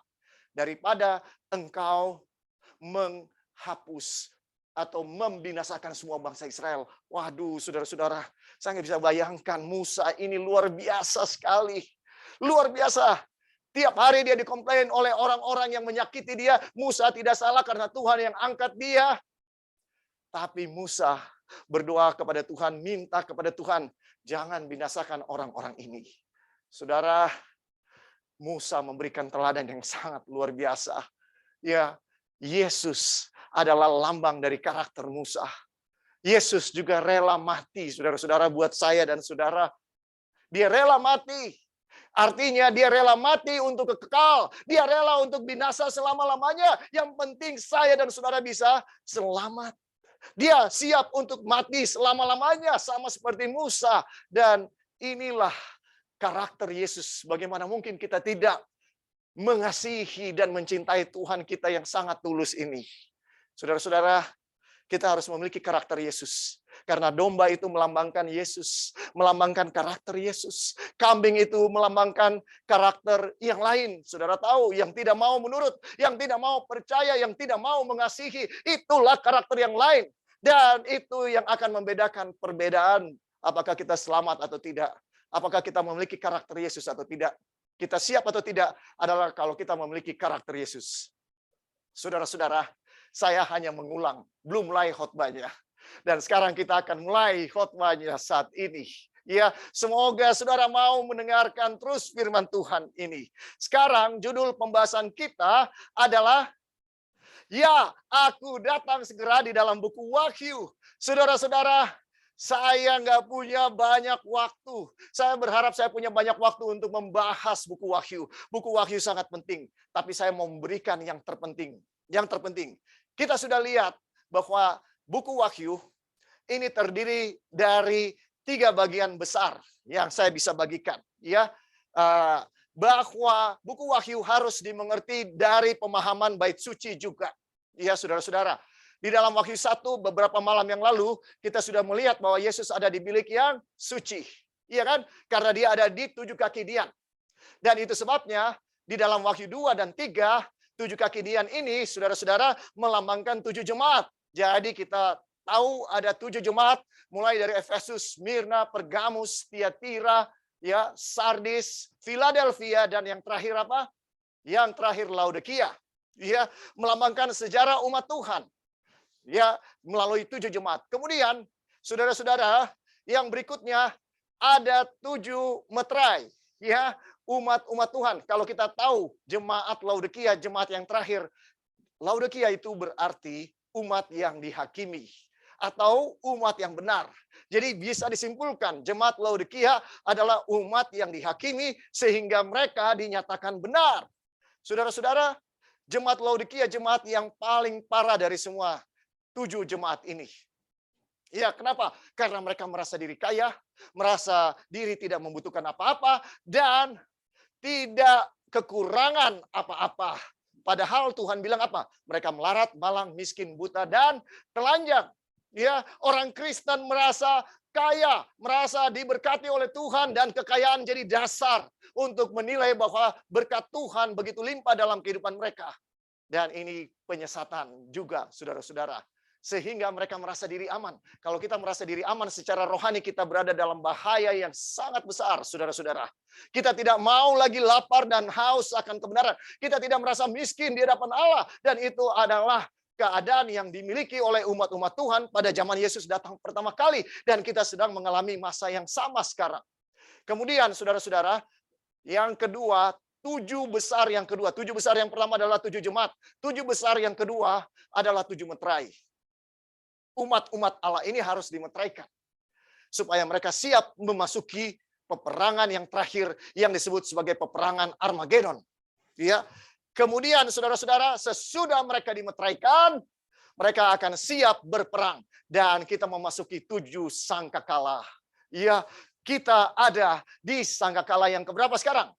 A: daripada engkau menghapus atau membinasakan semua bangsa Israel. Waduh, saudara-saudara, saya nggak bisa bayangkan Musa ini luar biasa sekali. Luar biasa. Tiap hari dia dikomplain oleh orang-orang yang menyakiti dia. Musa tidak salah karena Tuhan yang angkat dia. Tapi Musa berdoa kepada Tuhan, minta kepada Tuhan, jangan binasakan orang-orang ini. Saudara, Musa memberikan teladan yang sangat luar biasa. Ya, Yesus adalah lambang dari karakter Musa. Yesus juga rela mati, saudara-saudara, buat saya dan saudara. Dia rela mati. Artinya dia rela mati untuk kekal. Dia rela untuk binasa selama-lamanya. Yang penting saya dan saudara bisa selamat. Dia siap untuk mati selama-lamanya, sama seperti Musa. Dan inilah karakter Yesus. Bagaimana mungkin kita tidak mengasihi dan mencintai Tuhan kita yang sangat tulus ini. Saudara-saudara, kita harus memiliki karakter Yesus. Karena domba itu melambangkan Yesus, melambangkan karakter Yesus. Kambing itu melambangkan karakter yang lain. Saudara tahu, yang tidak mau menurut, yang tidak mau percaya, yang tidak mau mengasihi, itulah karakter yang lain. Dan itu yang akan membedakan perbedaan apakah kita selamat atau tidak. Apakah kita memiliki karakter Yesus atau tidak. Kita siap atau tidak adalah kalau kita memiliki karakter Yesus. Saudara-saudara, saya hanya mengulang, belum mulai khotbahnya. Dan sekarang kita akan mulai khotbahnya saat ini. Ya, semoga saudara mau mendengarkan terus firman Tuhan ini. Sekarang judul pembahasan kita adalah Ya, aku datang segera di dalam buku Wahyu. Saudara-saudara, saya nggak punya banyak waktu. Saya berharap saya punya banyak waktu untuk membahas buku Wahyu. Buku Wahyu sangat penting, tapi saya mau memberikan yang terpenting. Yang terpenting, kita sudah lihat bahwa buku Wahyu ini terdiri dari 3 bagian besar yang saya bisa bagikan. Ya, bahwa buku Wahyu harus dimengerti dari pemahaman bait suci juga. Ya, saudara-saudara. Di dalam Wahyu 1 beberapa malam yang lalu kita sudah melihat bahwa Yesus ada di bilik yang suci. Iya kan? Karena dia ada di 7 kaki dian. Dan itu sebabnya di dalam Wahyu 2 dan 3, 7 kaki dian ini saudara-saudara melambangkan 7 jemaat. Jadi kita tahu ada 7 jemaat mulai dari Efesus, Smyrna, Pergamus, Tiatira, ya, Sardis, Philadelphia, dan yang terakhir apa? Yang terakhir Laodikia. Ya, melambangkan sejarah umat Tuhan. Ya, melalui 7 jemaat. Kemudian, Saudara-saudara, yang berikutnya ada 7 meterai, ya, umat-umat Tuhan. Kalau kita tahu jemaat Laodikia, jemaat yang terakhir, Laodikia itu berarti umat yang dihakimi atau umat yang benar. Jadi bisa disimpulkan jemaat Laodikia adalah umat yang dihakimi sehingga mereka dinyatakan benar. Saudara-saudara, jemaat Laodikia jemaat yang paling parah dari semua 7 jemaat ini. Ya, kenapa? Karena mereka merasa diri kaya, merasa diri tidak membutuhkan apa-apa, dan tidak kekurangan apa-apa. Padahal Tuhan bilang apa? Mereka melarat, malang, miskin, buta, dan telanjang. Ya, orang Kristen merasa kaya, merasa diberkati oleh Tuhan, dan kekayaan jadi dasar untuk menilai bahwa berkat Tuhan begitu limpah dalam kehidupan mereka. Dan ini penyesatan juga, saudara-saudara. Sehingga mereka merasa diri aman. Kalau kita merasa diri aman secara rohani, kita berada dalam bahaya yang sangat besar, saudara-saudara. Kita tidak mau lagi lapar dan haus akan kebenaran. Kita tidak merasa miskin di hadapan Allah. Dan itu adalah keadaan yang dimiliki oleh umat-umat Tuhan pada zaman Yesus datang pertama kali. Dan kita sedang mengalami masa yang sama sekarang. Kemudian, saudara-saudara, yang kedua, 7 besar yang kedua. 7 besar yang pertama adalah 7 jemaat. 7 besar yang kedua adalah 7 meterai. Umat-umat Allah ini harus dimeteraikan supaya mereka siap memasuki peperangan yang terakhir yang disebut sebagai peperangan Armageddon. Ya. Kemudian saudara-saudara, sesudah mereka dimeteraikan, mereka akan siap berperang dan kita memasuki 7 sangkakala. Ya, kita ada di sangkakala yang keberapa sekarang?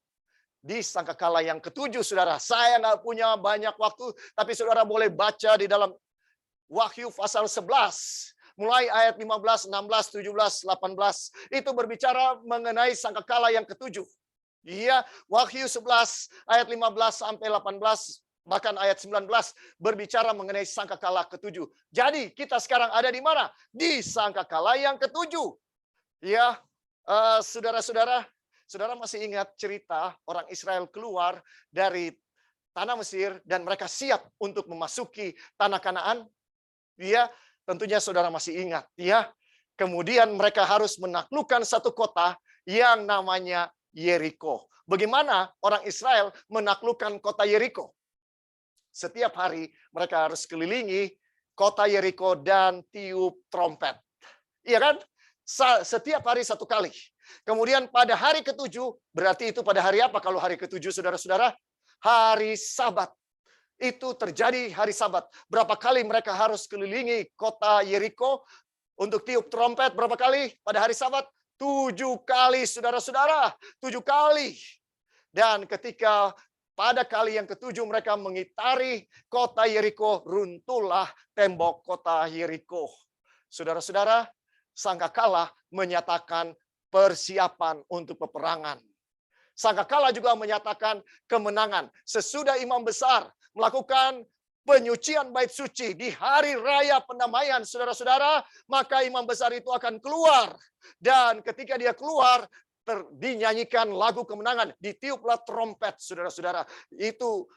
A: Di sangkakala yang ke-7, saudara. Saya nggak punya banyak waktu, tapi saudara boleh baca di dalam Wahyu pasal 11, mulai ayat 15, 16, 17, 18. Itu berbicara mengenai sangkakala yang ke-7. Iya, Wahyu 11 ayat 15 sampai 18, bahkan ayat 19 berbicara mengenai sangkakala ke-7. Jadi kita sekarang ada di mana? Di sangkakala yang ke-7. Ya, saudara-saudara, saudara masih ingat cerita orang Israel keluar dari tanah Mesir dan mereka siap untuk memasuki tanah Kanaan? Ya, tentunya saudara masih ingat, ya. Kemudian mereka harus menaklukkan satu kota yang namanya Yeriko. Bagaimana orang Israel menaklukkan kota Yeriko? Setiap hari mereka harus kelilingi kota Yeriko dan tiup trompet. Iya kan? Setiap hari satu kali. Kemudian pada hari ke-7, berarti itu pada hari apa kalau hari ke-7, saudara-saudara? Hari Sabat. Itu terjadi hari Sabat. Berapa kali mereka harus kelilingi kota Yeriko untuk tiup trompet? Berapa kali pada hari Sabat? 7 kali, saudara-saudara. 7 kali. Dan ketika pada kali yang ke-7 mereka mengitari kota Yeriko, runtuhlah tembok kota Yeriko. Saudara-saudara, sangkakala menyatakan persiapan untuk peperangan. Sangkakala juga menyatakan kemenangan. Sesudah imam besar melakukan penyucian bait suci di hari raya pendamaian, saudara-saudara, maka imam besar itu akan keluar. Dan ketika dia keluar, dinyanyikan lagu kemenangan, ditiuplah trompet, saudara-saudara. Itu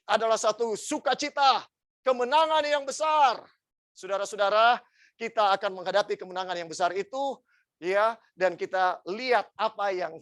A: adalah satu sukacita, kemenangan yang besar. Saudara-saudara, kita akan menghadapi kemenangan yang besar itu, ya, dan kita lihat apa yang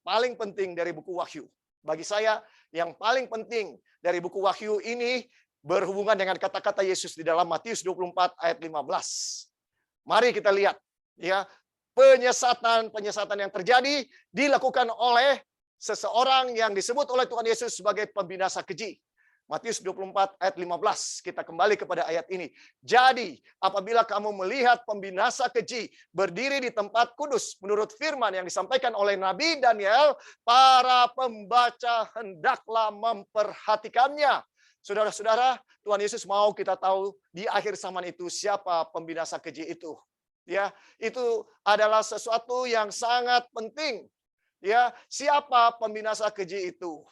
A: paling penting dari buku Wahyu. Bagi saya, yang paling penting dari buku Wahyu ini berhubungan dengan kata-kata Yesus di dalam Matius 24 ayat 15. Mari kita lihat, ya, penyesatan yang terjadi dilakukan oleh seseorang yang disebut oleh Tuhan Yesus sebagai pembinasa keji. Matius 24 ayat 15, kita kembali kepada ayat ini. Jadi, apabila kamu melihat pembinasa keji berdiri di tempat kudus, menurut firman yang disampaikan oleh Nabi Daniel, para pembaca hendaklah memperhatikannya. Saudara-saudara, Tuhan Yesus mau kita tahu di akhir zaman itu siapa pembinasa keji itu. Ya, itu adalah sesuatu yang sangat penting. Ya, siapa pembinasa keji itu?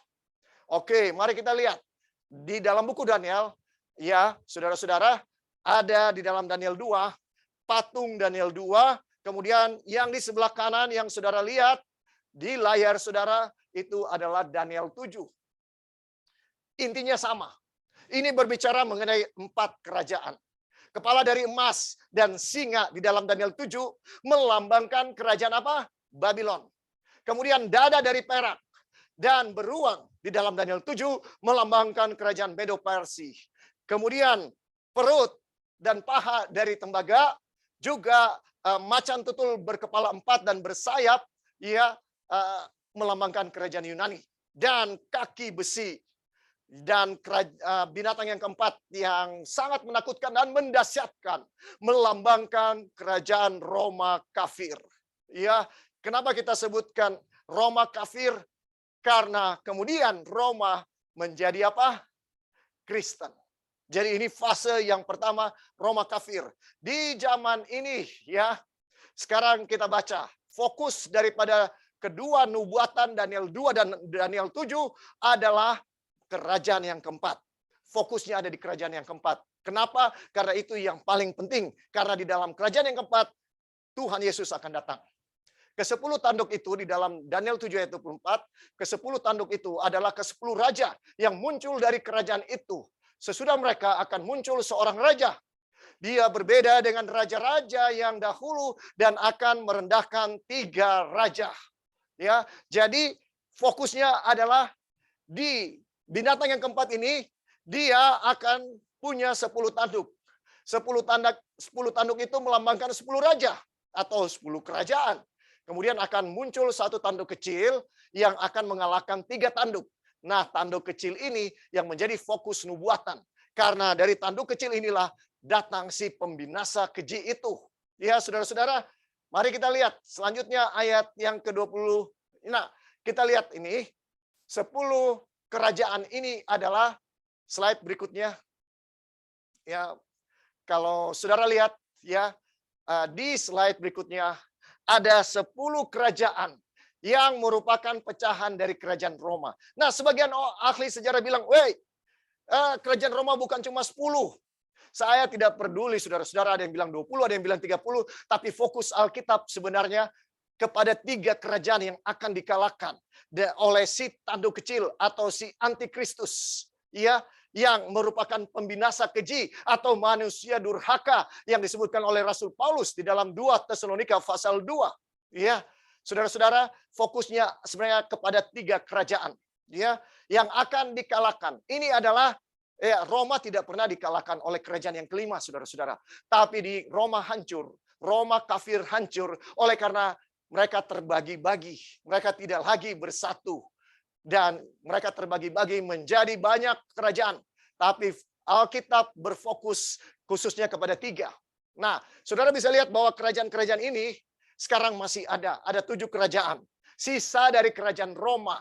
A: Oke, mari kita lihat. Di dalam buku Daniel, ya, saudara-saudara, ada di dalam Daniel 2, patung Daniel 2, kemudian yang di sebelah kanan yang saudara lihat di layar saudara itu adalah Daniel 7. Intinya sama. Ini berbicara mengenai 4 kerajaan. Kepala dari emas dan singa di dalam Daniel 7 melambangkan kerajaan apa? Babylon. Kemudian dada dari perak dan beruang di dalam Daniel 7 melambangkan kerajaan Medo Persia. Kemudian perut dan paha dari tembaga, juga macan tutul berkepala 4 dan bersayap, ya, melambangkan kerajaan Yunani. Dan kaki besi dan binatang yang keempat yang sangat menakutkan dan mendahsyatkan melambangkan kerajaan Roma kafir. Ya, kenapa kita sebutkan Roma kafir? Karena kemudian Roma menjadi apa? Kristen. Jadi ini fase yang pertama, Roma kafir. Di zaman ini, ya, sekarang kita baca fokus daripada kedua nubuatan Daniel 2 dan Daniel 7 adalah kerajaan yang keempat. Fokusnya ada di kerajaan yang keempat. Kenapa? Karena itu yang paling penting. Karena di dalam kerajaan yang keempat, Tuhan Yesus akan datang. Ke-10 tanduk itu di dalam Daniel 7 ayat 24, ke-10 tanduk itu adalah ke-10 raja yang muncul dari kerajaan itu. Sesudah mereka akan muncul seorang raja. Dia berbeda dengan raja-raja yang dahulu dan akan merendahkan 3 raja. Ya, jadi fokusnya adalah di binatang yang keempat ini, dia akan punya 10 tanduk. 10 tanduk itu melambangkan 10 raja atau 10 kerajaan. Kemudian akan muncul satu tanduk kecil yang akan mengalahkan 3 tanduk. Nah, tanduk kecil ini yang menjadi fokus nubuatan. Karena dari tanduk kecil inilah datang si pembinasa keji itu. Ya, saudara-saudara, mari kita lihat selanjutnya ayat yang ke-20. Nah, kita lihat ini 10 kerajaan ini adalah slide berikutnya. Ya, kalau saudara lihat, ya, di slide berikutnya ada 10 kerajaan yang merupakan pecahan dari kerajaan Roma. Nah, sebagian ahli sejarah bilang, "Woi, kerajaan Roma bukan cuma 10." Saya tidak peduli, saudara-saudara, ada yang bilang 20, ada yang bilang 30, tapi fokus Alkitab sebenarnya kepada 3 kerajaan yang akan dikalahkan oleh si tanduk kecil atau si antikristus, ya, yang merupakan pembinasa keji atau manusia durhaka yang disebutkan oleh Rasul Paulus di dalam 2 Tesalonika pasal 2. Ya, saudara-saudara, fokusnya sebenarnya kepada 3 kerajaan, ya, yang akan dikalahkan. Ini adalah, ya, Roma tidak pernah dikalahkan oleh kerajaan yang kelima, saudara-saudara. Tapi di Roma hancur, Roma kafir hancur oleh karena mereka terbagi-bagi, mereka tidak lagi bersatu. Dan mereka terbagi-bagi menjadi banyak kerajaan. Tapi Alkitab berfokus khususnya kepada 3. Nah, saudara bisa lihat bahwa kerajaan-kerajaan ini sekarang masih ada. Ada 7 kerajaan. Sisa dari kerajaan Roma.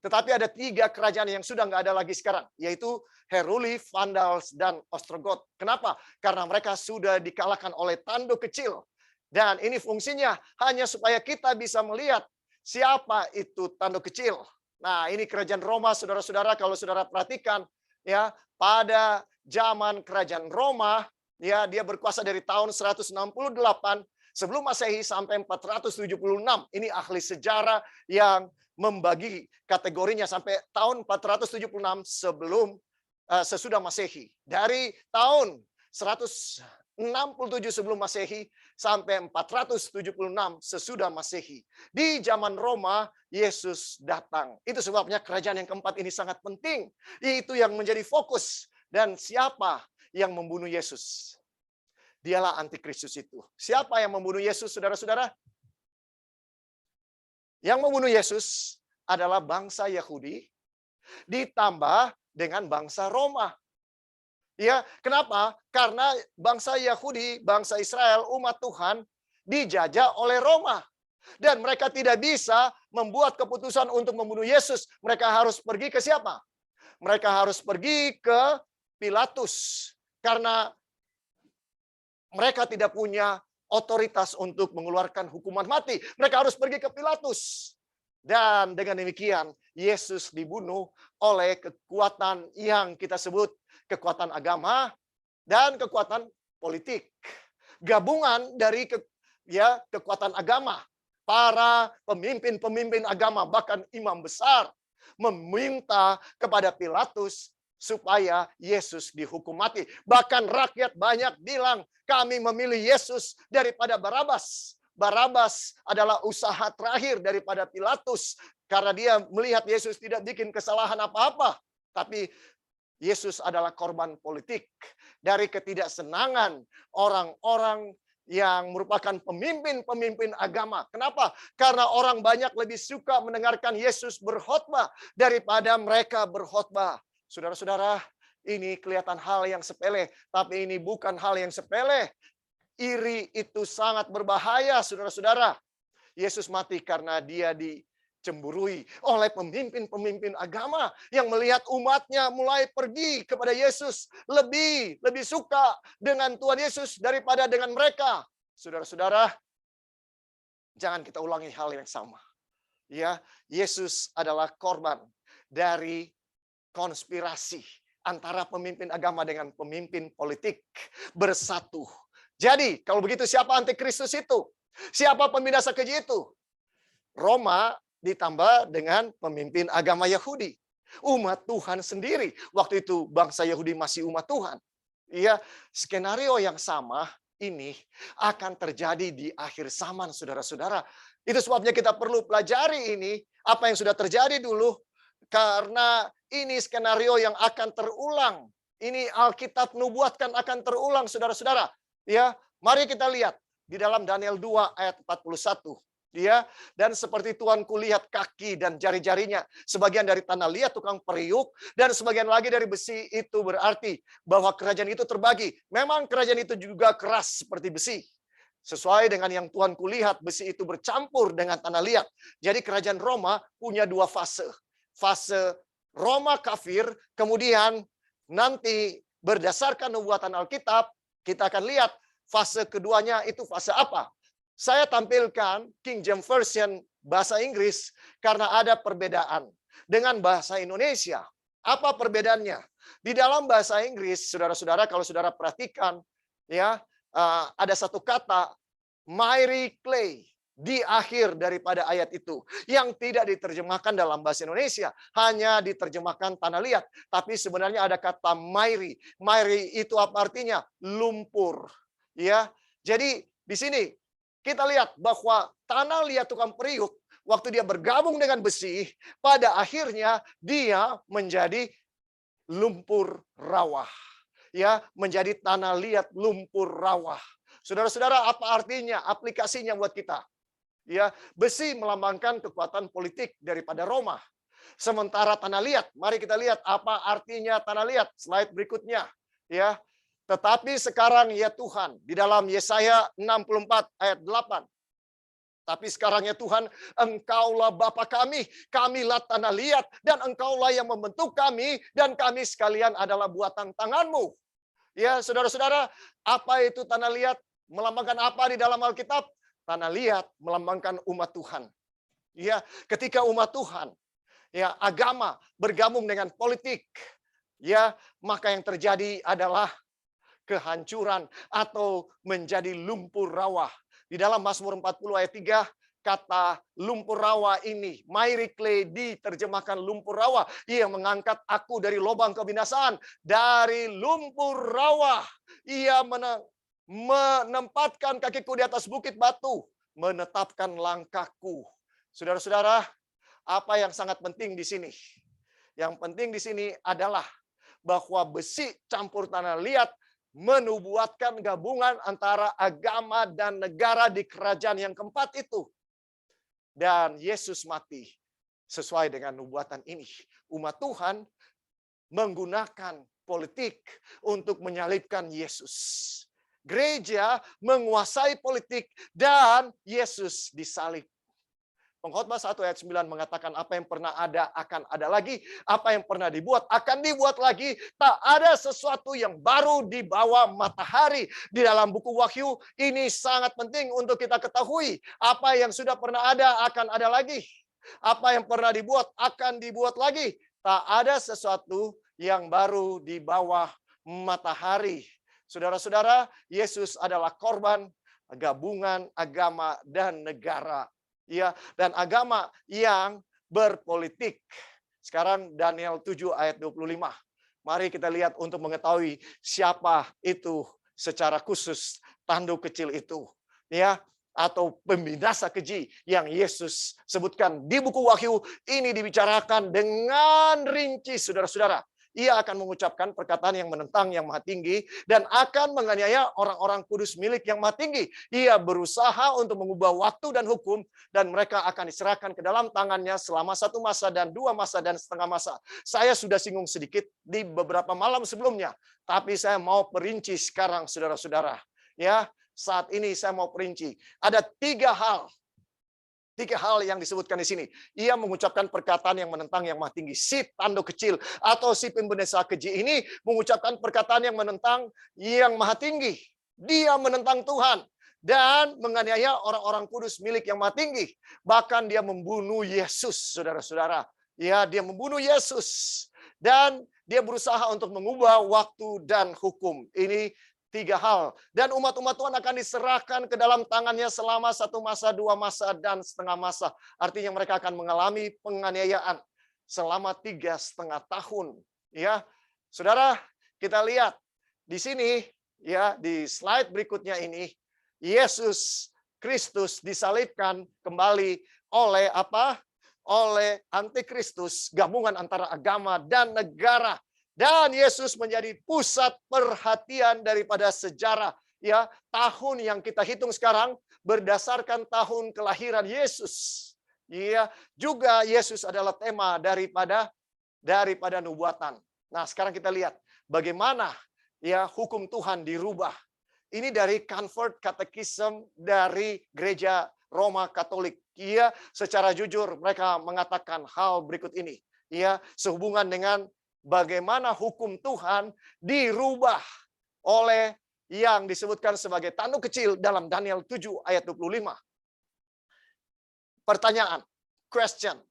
A: Tetapi ada 3 kerajaan yang sudah nggak ada lagi sekarang. Yaitu Heruli, Vandals, dan Ostrogoth. Kenapa? Karena mereka sudah dikalahkan oleh tanduk kecil. Dan ini fungsinya hanya supaya kita bisa melihat siapa itu tanduk kecil. Nah, ini kerajaan Roma, saudara-saudara, kalau saudara perhatikan, ya, pada zaman kerajaan Roma, ya, dia berkuasa dari tahun 168 sebelum Masehi sampai 476. Ini ahli sejarah yang membagi kategorinya sampai tahun 476 sesudah Masehi. Dari tahun 167 sebelum Masehi sampai 476 sesudah Masehi. Di zaman Roma, Yesus datang. Itu sebabnya kerajaan yang keempat ini sangat penting. Itu yang menjadi fokus. Dan siapa yang membunuh Yesus? Dialah antikristus itu. Siapa yang membunuh Yesus, saudara-saudara? Yang membunuh Yesus adalah bangsa Yahudi ditambah dengan bangsa Roma. Ya, kenapa? Karena bangsa Yahudi, bangsa Israel, umat Tuhan dijajah oleh Roma. Dan mereka tidak bisa membuat keputusan untuk membunuh Yesus. Mereka harus pergi ke siapa? Mereka harus pergi ke Pilatus. Karena mereka tidak punya otoritas untuk mengeluarkan hukuman mati. Mereka harus pergi ke Pilatus. Dan dengan demikian, Yesus dibunuh oleh kekuatan yang kita sebut kekuatan agama dan kekuatan politik. Gabungan dari kekuatan agama. Para pemimpin-pemimpin agama, bahkan imam besar, meminta kepada Pilatus supaya Yesus dihukum mati. Bahkan rakyat banyak bilang, kami memilih Yesus daripada Barabas. Barabas adalah usaha terakhir daripada Pilatus, karena dia melihat Yesus tidak bikin kesalahan apa-apa. Tapi Yesus adalah korban politik dari ketidaksenangan orang-orang yang merupakan pemimpin-pemimpin agama. Kenapa? Karena orang banyak lebih suka mendengarkan Yesus berkhotbah daripada mereka berkhotbah. Saudara-saudara, ini kelihatan hal yang sepele, tapi ini bukan hal yang sepele. Iri itu sangat berbahaya, saudara-saudara. Yesus mati karena dia dicemburui oleh pemimpin-pemimpin agama yang melihat umatnya mulai pergi kepada Yesus, lebih suka dengan Tuhan Yesus daripada dengan mereka. Saudara-saudara, jangan kita ulangi hal yang sama. Ya, Yesus adalah korban dari konspirasi antara pemimpin agama dengan pemimpin politik bersatu. Jadi, kalau begitu siapa antikristus itu? Siapa pembinasa keji itu? Roma ditambah dengan pemimpin agama Yahudi. Umat Tuhan sendiri. Waktu itu bangsa Yahudi masih umat Tuhan. Ya, skenario yang sama ini akan terjadi di akhir zaman, saudara-saudara. Itu sebabnya kita perlu pelajari ini, apa yang sudah terjadi dulu, karena ini skenario yang akan terulang. Ini Alkitab nubuatkan akan terulang, saudara-saudara. Ya, mari kita lihat di dalam Daniel 2 ayat 41. Ya, dan seperti Tuhan kulihat kaki dan jari-jarinya, sebagian dari tanah liat tukang periuk, dan sebagian lagi dari besi. Itu berarti bahwa kerajaan itu terbagi. Memang kerajaan itu juga keras seperti besi. Sesuai dengan yang Tuhan kulihat, besi itu bercampur dengan tanah liat. Jadi kerajaan Roma punya dua fase. Fase Roma kafir, kemudian nanti berdasarkan nubuatan Alkitab, kita akan lihat fase keduanya itu fase apa. Saya tampilkan King James Version bahasa Inggris karena ada perbedaan dengan bahasa Indonesia. Apa perbedaannya? Di dalam bahasa Inggris, saudara-saudara, kalau saudara perhatikan, ya, ada satu kata miry clay di akhir daripada ayat itu yang tidak diterjemahkan dalam bahasa Indonesia, hanya diterjemahkan tanah liat. Tapi sebenarnya ada kata miry. Miry itu apa artinya? Lumpur. Ya, jadi di sini kita lihat bahwa tanah liat tukang periuk, waktu dia bergabung dengan besi, pada akhirnya dia menjadi lumpur rawa. Ya, menjadi tanah liat lumpur rawa. Saudara-saudara, apa artinya, aplikasinya buat kita? Ya, besi melambangkan kekuatan politik daripada Roma. Sementara tanah liat, mari kita lihat apa artinya tanah liat. Slide berikutnya. Ya, tetapi sekarang ya Tuhan, di dalam Yesaya 64 ayat 8. Tapi sekarang ya Tuhan, Engkaulah Bapa kami, kamilah tanah liat, dan Engkaulah yang membentuk kami, dan kami sekalian adalah buatan tanganmu. Ya, saudara-saudara, apa itu tanah liat? Melambangkan apa di dalam Alkitab? Tanah liat melambangkan umat Tuhan. Ya, ketika umat Tuhan, ya, agama bergabung dengan politik, ya, maka yang terjadi adalah kehancuran atau menjadi lumpur rawa. Di dalam Mazmur 40 ayat 3, kata lumpur rawa ini, miry clay, diterjemahkan lumpur rawa. Ia mengangkat aku dari lubang kebinasaan, dari lumpur rawa. Ia menempatkan kakiku di atas bukit batu, menetapkan langkahku. Saudara-saudara, apa yang sangat penting di sini? Yang penting di sini adalah bahwa besi campur tanah liat menubuatkan gabungan antara agama dan negara di kerajaan yang keempat itu. Dan Yesus mati sesuai dengan nubuatan ini. Umat Tuhan menggunakan politik untuk menyalibkan Yesus. Gereja menguasai politik dan Yesus disalib. Pengkhotbah 1 ayat 9 mengatakan apa yang pernah ada akan ada lagi. Apa yang pernah dibuat akan dibuat lagi. Tak ada sesuatu yang baru di bawah matahari. Di dalam buku Wahyu ini sangat penting untuk kita ketahui. Apa yang sudah pernah ada akan ada lagi. Apa yang pernah dibuat akan dibuat lagi. Tak ada sesuatu yang baru di bawah matahari. Saudara-saudara, Yesus adalah korban gabungan agama dan negara. Ya, dan agama yang berpolitik. Sekarang Daniel 7 ayat 25. Mari kita lihat untuk mengetahui siapa itu secara khusus tanduk kecil itu. Ya, atau pembinasa keji yang Yesus sebutkan di buku Wahyu ini dibicarakan dengan rinci, saudara-saudara. Ia akan mengucapkan perkataan yang menentang yang maha tinggi dan akan menganiaya orang-orang kudus milik yang maha tinggi. Ia berusaha untuk mengubah waktu dan hukum dan mereka akan diserahkan ke dalam tangannya selama 1 masa dan 2 masa dan setengah masa. Saya sudah singgung sedikit di beberapa malam sebelumnya, tapi saya mau perinci sekarang, saudara-saudara. Ya, saat ini saya mau perinci. Ada 3 hal. 3 hal yang disebutkan di sini. Ia mengucapkan perkataan yang menentang yang maha tinggi. Si tanduk kecil atau si pembinasa keji ini mengucapkan perkataan yang menentang yang maha tinggi. Dia menentang Tuhan dan menganiaya orang-orang kudus milik yang maha tinggi. Bahkan dia membunuh Yesus, saudara-saudara. Ya, dia membunuh Yesus. Dan dia berusaha untuk mengubah waktu dan hukum. Ini 3 hal. Dan umat-umat Tuhan akan diserahkan ke dalam tangannya selama 1 masa, 2 masa, dan setengah masa. Artinya mereka akan mengalami penganiayaan selama 3,5 tahun. Ya, saudara, kita lihat di sini, ya, di slide berikutnya ini, Yesus Kristus disalibkan kembali oleh apa? Oleh antikristus, gabungan antara agama dan negara. Dan Yesus menjadi pusat perhatian daripada sejarah. Ya, tahun yang kita hitung sekarang berdasarkan tahun kelahiran Yesus. Ya, juga Yesus adalah tema daripada nubuatan. Nah, sekarang kita lihat bagaimana ya hukum Tuhan dirubah. Ini dari Convert Catechism dari Gereja Roma Katolik. Ya, secara jujur mereka mengatakan hal berikut ini. Ya, sehubungan dengan bagaimana hukum Tuhan dirubah oleh yang disebutkan sebagai tanduk kecil dalam Daniel 7 ayat 25. Pertanyaan, question,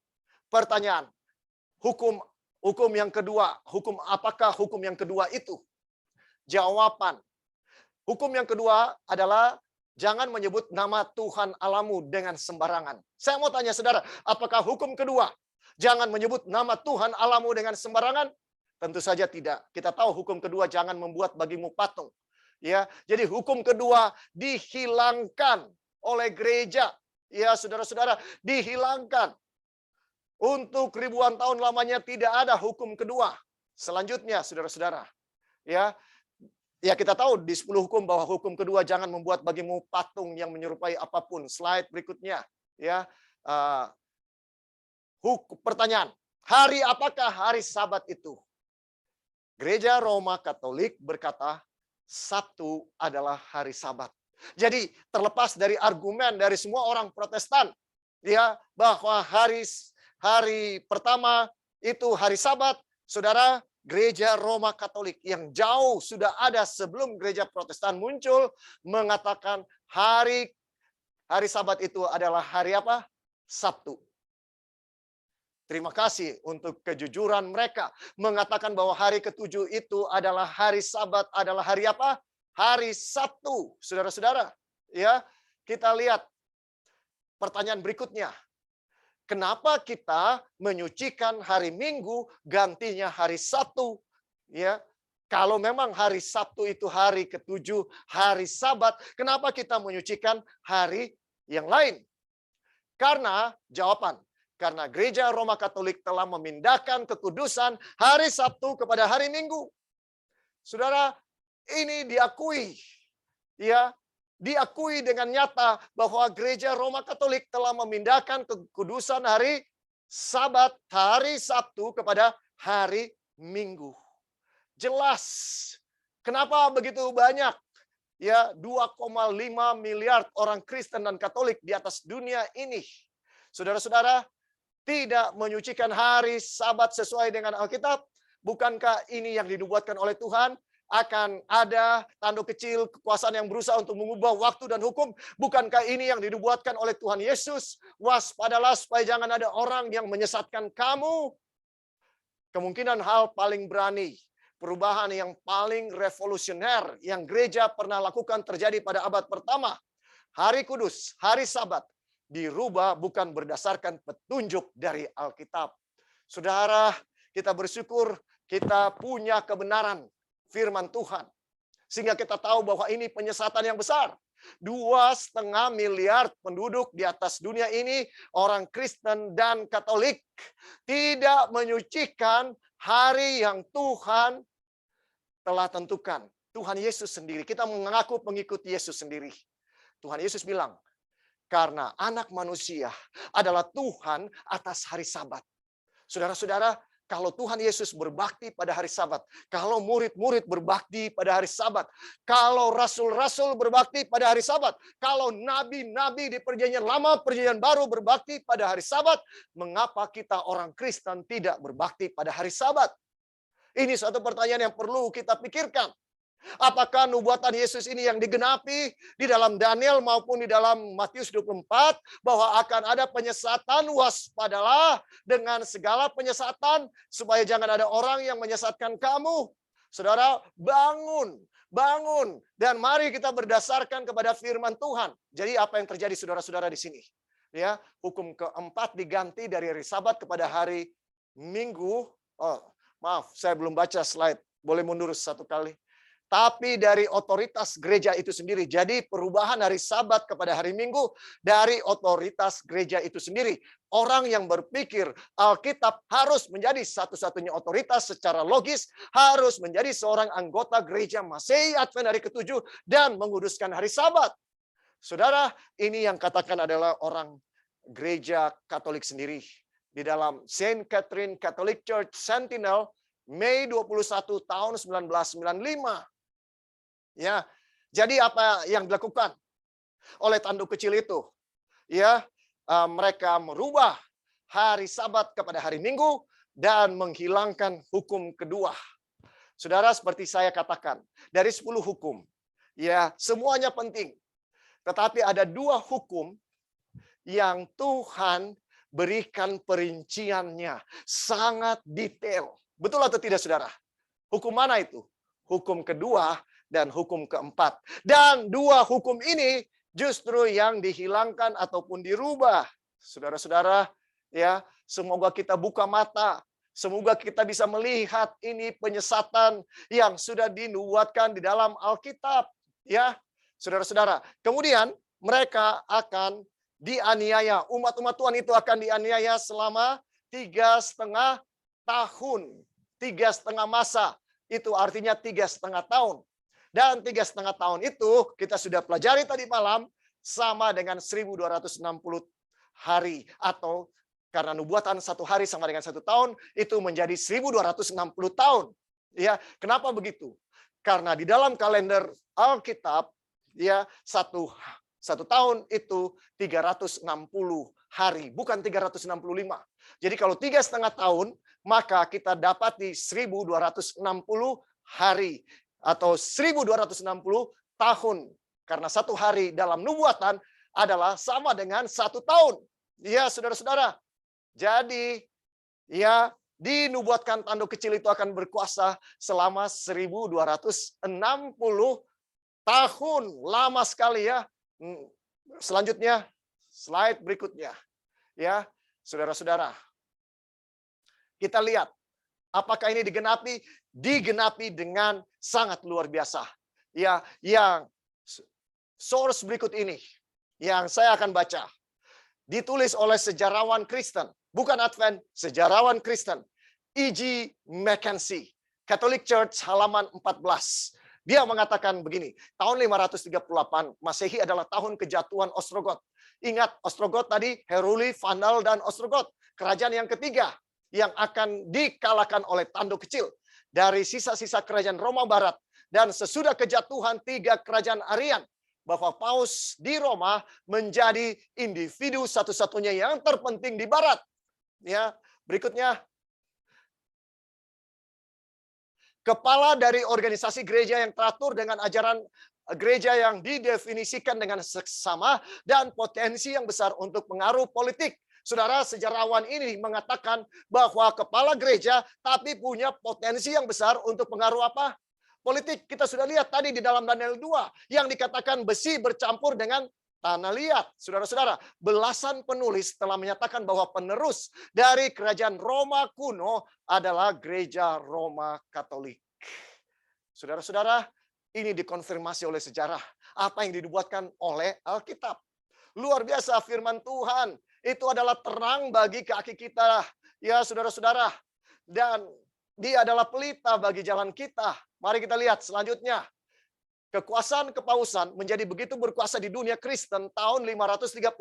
A: pertanyaan. Hukum yang kedua, apakah hukum yang kedua itu? Jawaban. Hukum yang kedua adalah jangan menyebut nama Tuhan Allahmu dengan sembarangan. Saya mau tanya saudara, apakah hukum kedua jangan menyebut nama Tuhan Allahmu dengan sembarangan? Tentu saja tidak. Kita tahu hukum kedua jangan membuat bagimu patung. Ya, jadi hukum kedua dihilangkan oleh gereja. Ya, saudara-saudara, dihilangkan. Untuk ribuan tahun lamanya tidak ada hukum kedua. Selanjutnya, saudara-saudara, ya, kita tahu di 10 hukum bahwa hukum kedua jangan membuat bagimu patung yang menyerupai apapun. Slide berikutnya, ya. Pertanyaan, hari apakah hari Sabat itu? Gereja Roma Katolik berkata, Sabtu adalah hari Sabat. Jadi terlepas dari argumen dari semua orang Protestan, ya, bahwa hari pertama itu hari Sabat, saudara, Gereja Roma Katolik yang jauh sudah ada sebelum Gereja Protestan muncul mengatakan hari Sabat itu adalah hari apa? Sabtu. Terima kasih untuk kejujuran mereka. Mengatakan bahwa hari ke-7 itu adalah hari Sabat, adalah hari apa? Hari Sabtu. Saudara-saudara, ya, kita lihat pertanyaan berikutnya. Kenapa kita menyucikan hari Minggu gantinya hari Sabtu? Ya, kalau memang hari Sabtu itu hari ke-7, hari Sabat, kenapa kita menyucikan hari yang lain? Karena jawaban, karena Gereja Roma Katolik telah memindahkan kekudusan hari Sabtu kepada hari Minggu. Saudara, ini diakui. Ya, diakui dengan nyata bahwa Gereja Roma Katolik telah memindahkan kekudusan hari Sabat, hari Sabtu kepada hari Minggu. Jelas. Kenapa begitu banyak? Ya, 2,5 miliar orang Kristen dan Katolik di atas dunia ini. Saudara-saudara, tidak menyucikan hari Sabat sesuai dengan Alkitab. Bukankah ini yang dinubuatkan oleh Tuhan? Akan ada tanduk kecil kekuasaan yang berusaha untuk mengubah waktu dan hukum. Bukankah ini yang dinubuatkan oleh Tuhan Yesus? Waspadalah supaya jangan ada orang yang menyesatkan kamu. Kemungkinan hal paling berani, perubahan yang paling revolusioner yang gereja pernah lakukan terjadi pada abad pertama. Hari Kudus, hari Sabat, dirubah bukan berdasarkan petunjuk dari Alkitab. Saudara, kita bersyukur Kita punya kebenaran firman Tuhan. Sehingga kita tahu bahwa ini penyesatan yang besar. 2,5 miliar penduduk di atas dunia ini, orang Kristen dan Katolik, tidak menyucikan hari yang Tuhan telah tentukan. Tuhan Yesus sendiri. Kita mengaku pengikut Yesus sendiri. Tuhan Yesus bilang, karena anak manusia adalah Tuhan atas hari Sabat. Saudara-saudara, kalau Tuhan Yesus berbakti pada hari Sabat, kalau murid-murid berbakti pada hari Sabat, kalau rasul-rasul berbakti pada hari Sabat, kalau nabi-nabi di Perjanjian Lama, Perjanjian Baru berbakti pada hari Sabat, mengapa kita orang Kristen tidak berbakti pada hari Sabat? Ini suatu pertanyaan yang perlu kita pikirkan. Apakah nubuatan Yesus ini yang digenapi di dalam Daniel maupun di dalam Matius 24 bahwa akan ada penyesatan? Waspadalah dengan segala penyesatan supaya jangan ada orang yang menyesatkan kamu. Saudara, bangun dan mari kita berdasarkan kepada firman Tuhan. Jadi apa yang terjadi saudara-saudara di sini? Ya, hukum keempat diganti dari hari Sabat kepada hari Minggu. Oh, maaf, saya belum baca slide. Boleh mundur satu kali. Tapi dari otoritas gereja itu sendiri. Jadi perubahan hari Sabat kepada hari Minggu dari otoritas gereja itu sendiri. Orang yang berpikir Alkitab harus menjadi satu-satunya otoritas secara logis, harus menjadi seorang anggota gereja Masehi Advent hari ke-7 dan menguduskan hari Sabat. Saudara, ini yang katakan adalah orang gereja Katolik sendiri. Di dalam Saint Catherine Catholic Church Sentinel, Mei 21 tahun 1995. Ya, jadi apa yang dilakukan oleh tanduk kecil itu? Ya, mereka merubah hari Sabat kepada hari Minggu dan menghilangkan hukum kedua. Saudara, seperti saya katakan, dari 10 hukum, ya semuanya penting. Tetapi ada 2 hukum yang Tuhan berikan perinciannya sangat detail. Betul atau tidak, saudara? Hukum mana itu? Hukum kedua dan hukum keempat. Dan 2 hukum ini justru yang dihilangkan ataupun dirubah. Saudara-saudara, ya, semoga kita buka mata. Semoga kita bisa melihat ini penyesatan yang sudah dinubuatkan di dalam Alkitab, ya. Saudara-saudara, kemudian mereka akan dianiaya. Umat-umat Tuhan itu akan dianiaya selama 3,5 tahun. 3,5 masa. Itu artinya 3,5 tahun. Dan 3,5 tahun itu kita sudah pelajari tadi malam sama dengan 1.260 hari. Atau karena nubuatan 1 hari sama dengan 1 tahun, itu menjadi 1.260 tahun. Ya, kenapa begitu? Karena di dalam kalender Alkitab, ya, satu tahun itu 360 hari, bukan 365. Jadi kalau 3,5 tahun, maka kita dapat di 1.260 hari. Atau 1.260 tahun. Karena 1 hari dalam nubuatan adalah sama dengan 1 tahun. Ya, saudara-saudara. Jadi, ya, dinubuatkan tanduk kecil itu akan berkuasa selama 1.260 tahun. Lama sekali, ya. Selanjutnya, slide berikutnya. Ya, saudara-saudara. Kita lihat. Apakah ini digenapi? Digenapi dengan sangat luar biasa. Ya, yang source berikut ini yang saya akan baca ditulis oleh sejarawan Kristen, bukan Advent, sejarawan Kristen, E.G. Mackenzie, Catholic Church halaman 14. Dia mengatakan begini, tahun 538 Masehi adalah tahun kejatuhan Ostrogot. Ingat Ostrogot tadi, Heruli, Vandal, dan Ostrogot. Kerajaan yang ketiga yang akan dikalahkan oleh tanduk kecil dari sisa-sisa kerajaan Roma Barat. Dan sesudah kejatuhan 3 kerajaan Arian, bahwa Paus di Roma menjadi individu satu-satunya yang terpenting di Barat. Ya, berikutnya. Kepala dari organisasi gereja yang teratur dengan ajaran gereja yang didefinisikan dengan seksama dan potensi yang besar untuk pengaruh politik. Saudara, sejarawan ini mengatakan bahwa kepala gereja tapi punya potensi yang besar untuk pengaruh apa? Politik. Kita sudah lihat tadi di dalam Daniel 2 yang dikatakan besi bercampur dengan tanah liat. Saudara-saudara, belasan penulis telah menyatakan bahwa penerus dari kerajaan Roma kuno adalah gereja Roma Katolik. Saudara-saudara, ini dikonfirmasi oleh sejarah. Apa yang dibuatkan oleh Alkitab. Luar biasa firman Tuhan. Itu adalah terang bagi kaki kita. Ya saudara-saudara. Dan dia adalah pelita bagi jalan kita. Mari kita lihat selanjutnya. Kekuasaan kepausan menjadi begitu berkuasa di dunia Kristen tahun 538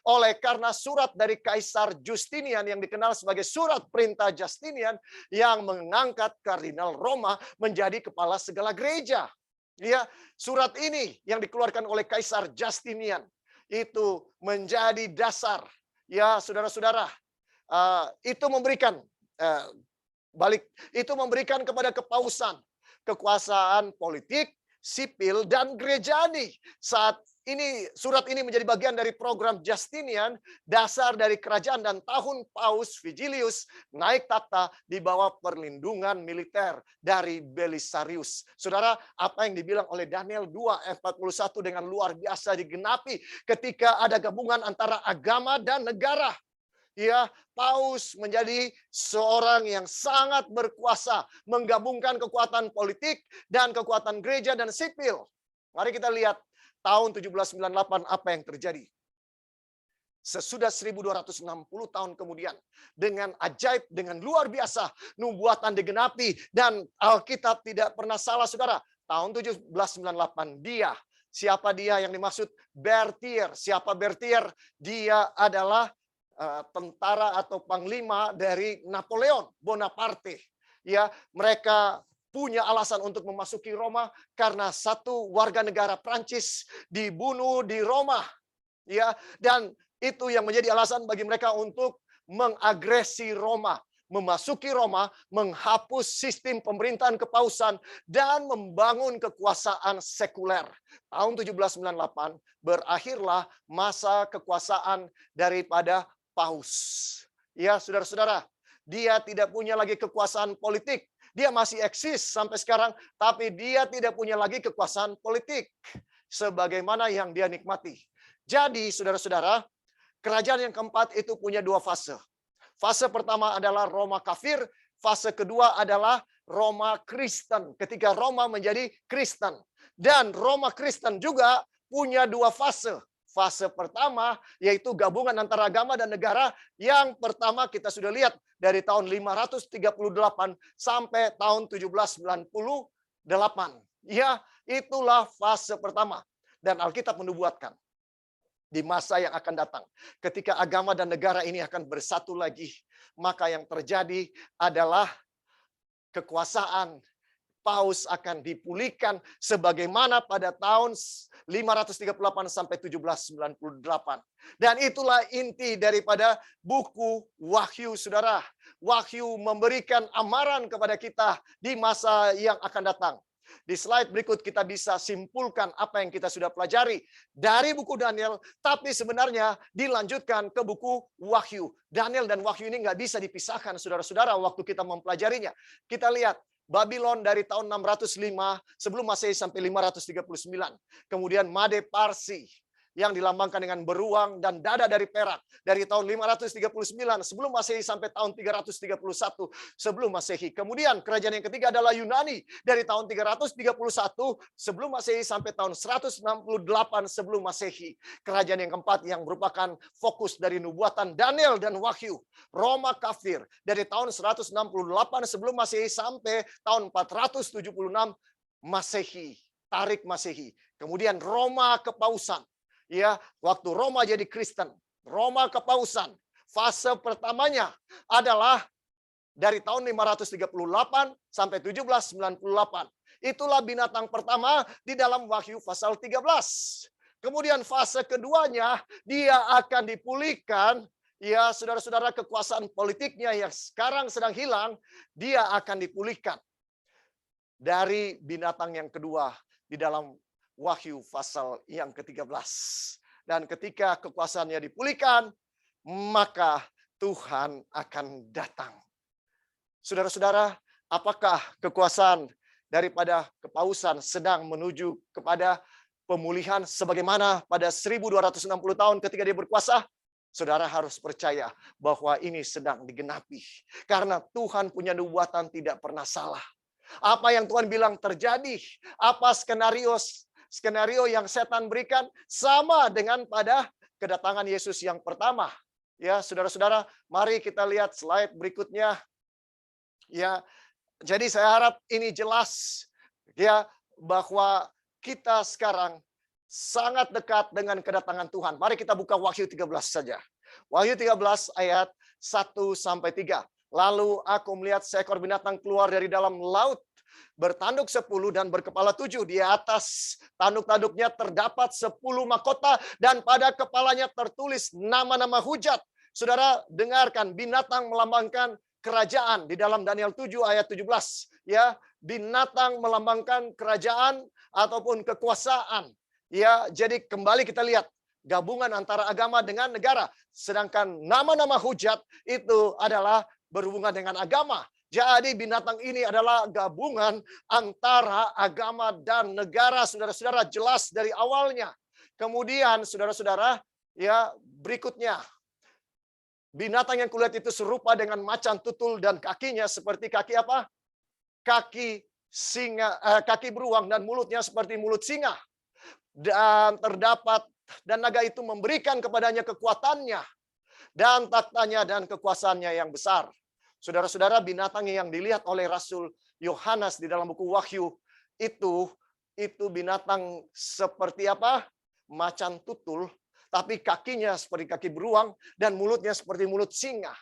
A: oleh karena surat dari Kaisar Justinian yang dikenal sebagai surat perintah Justinian yang mengangkat Kardinal Roma menjadi kepala segala gereja. Ya, surat ini yang dikeluarkan oleh Kaisar Justinian itu menjadi dasar. Ya, saudara-saudara, itu memberikan itu memberikan kepada kepausan kekuasaan politik, sipil, dan gerejani. Saat ini surat ini menjadi bagian dari program Justinian, dasar dari kerajaan, dan tahun Paus Vigilius naik takhta di bawah perlindungan militer dari Belisarius. Saudara, apa yang dibilang oleh Daniel 2 ayat 41 dengan luar biasa digenapi ketika ada gabungan antara agama dan negara. Ya, Paus menjadi seorang yang sangat berkuasa, menggabungkan kekuatan politik dan kekuatan gereja dan sipil. Mari kita lihat tahun 1798 apa yang terjadi. Sesudah 1260 tahun kemudian, dengan ajaib, dengan luar biasa, nubuatan digenapi, dan Alkitab tidak pernah salah, saudara. Tahun 1798, siapa dia yang dimaksud? Berthier. Siapa Berthier? Dia adalah tentara atau panglima dari Napoleon Bonaparte. Ya, mereka punya alasan untuk memasuki Roma karena satu warga negara Prancis dibunuh di Roma. Ya, dan itu yang menjadi alasan bagi mereka untuk mengagresi Roma, memasuki Roma, menghapus sistem pemerintahan kepausan dan membangun kekuasaan sekuler. Tahun 1798 berakhirlah masa kekuasaan daripada Paus. Ya, saudara-saudara, dia tidak punya lagi kekuasaan politik. Dia masih eksis sampai sekarang, tapi dia tidak punya lagi kekuasaan politik sebagaimana yang dia nikmati. Jadi, saudara-saudara, kerajaan yang keempat itu punya dua fase. Fase pertama adalah Roma kafir, fase kedua adalah Roma Kristen, ketika Roma menjadi Kristen. Dan Roma Kristen juga punya dua fase. Fase pertama yaitu gabungan antara agama dan negara. Yang pertama kita sudah lihat dari tahun 538 sampai tahun 1798. Ya, itulah fase pertama. Dan Alkitab menubuatkan di masa yang akan datang, ketika agama dan negara ini akan bersatu lagi, maka yang terjadi adalah kekuasaan Paus akan dipulihkan sebagaimana pada tahun 538 sampai 1798. Dan itulah inti daripada buku Wahyu, saudara. Wahyu memberikan amaran kepada kita di masa yang akan datang. Di slide berikut kita bisa simpulkan apa yang kita sudah pelajari dari buku Daniel, tapi sebenarnya dilanjutkan ke buku Wahyu. Daniel dan Wahyu ini nggak bisa dipisahkan, saudara-saudara, waktu kita mempelajarinya. Kita lihat Babylon dari tahun 605 sebelum Masehi sampai 539. Kemudian Made Parsi yang dilambangkan dengan beruang dan dada dari perak dari tahun 539 sebelum Masehi sampai tahun 331 sebelum Masehi. Kemudian kerajaan yang ketiga adalah Yunani dari tahun 331 sebelum Masehi sampai tahun 168 sebelum Masehi. Kerajaan yang keempat yang merupakan fokus dari nubuatan Daniel dan Wahyu, Roma kafir dari tahun 168 sebelum Masehi sampai tahun 476 Masehi, tarik Masehi. Kemudian Roma kepausan. Ya, waktu Roma jadi Kristen, Roma kepausan, fase pertamanya adalah dari tahun 538 sampai 1798. Itulah binatang pertama di dalam Wahyu pasal 13. Kemudian fase keduanya, dia akan dipulihkan. Ya, saudara-saudara, kekuasaan politiknya yang sekarang sedang hilang, dia akan dipulihkan dari binatang yang kedua di dalam Wahyu pasal yang ke-13. Dan ketika kekuasaannya dipulihkan, maka Tuhan akan datang. Saudara-saudara, apakah kekuasaan daripada kepausan sedang menuju kepada pemulihan sebagaimana pada 1260 tahun ketika dia berkuasa, saudara harus percaya bahwa ini sedang digenapi. Karena Tuhan punya nubuatan tidak pernah salah. Apa yang Tuhan bilang terjadi, apa skenario yang setan berikan sama dengan pada kedatangan Yesus yang pertama. Ya, saudara-saudara, mari kita lihat slide berikutnya. Ya, jadi saya harap ini jelas ya bahwa kita sekarang sangat dekat dengan kedatangan Tuhan. Mari kita buka Wahyu 13 saja. Wahyu 13 ayat 1-3. Lalu aku melihat seekor binatang keluar dari dalam laut, bertanduk 10 dan berkepala 7. Di atas tanduk-tanduknya terdapat 10 mahkota dan pada kepalanya tertulis nama-nama hujat. Saudara dengarkan, binatang melambangkan kerajaan di dalam Daniel 7 ayat 17. Ya, binatang melambangkan kerajaan ataupun kekuasaan. Ya, jadi kembali kita lihat gabungan antara agama dengan negara. Sedangkan nama-nama hujat itu adalah berhubungan dengan agama. Jadi binatang ini adalah gabungan antara agama dan negara, saudara-saudara, jelas dari awalnya. Kemudian saudara-saudara, ya berikutnya. Binatang yang kulihat itu serupa dengan macan tutul dan kakinya seperti kaki apa? Kaki singa, kaki beruang dan mulutnya seperti mulut singa. Dan naga itu memberikan kepadanya kekuatannya dan taktanya dan kekuasaannya yang besar. Saudara-saudara, binatang yang dilihat oleh Rasul Yohanes di dalam buku Wahyu itu binatang seperti apa? Macan tutul, tapi kakinya seperti kaki beruang dan mulutnya seperti mulut singa.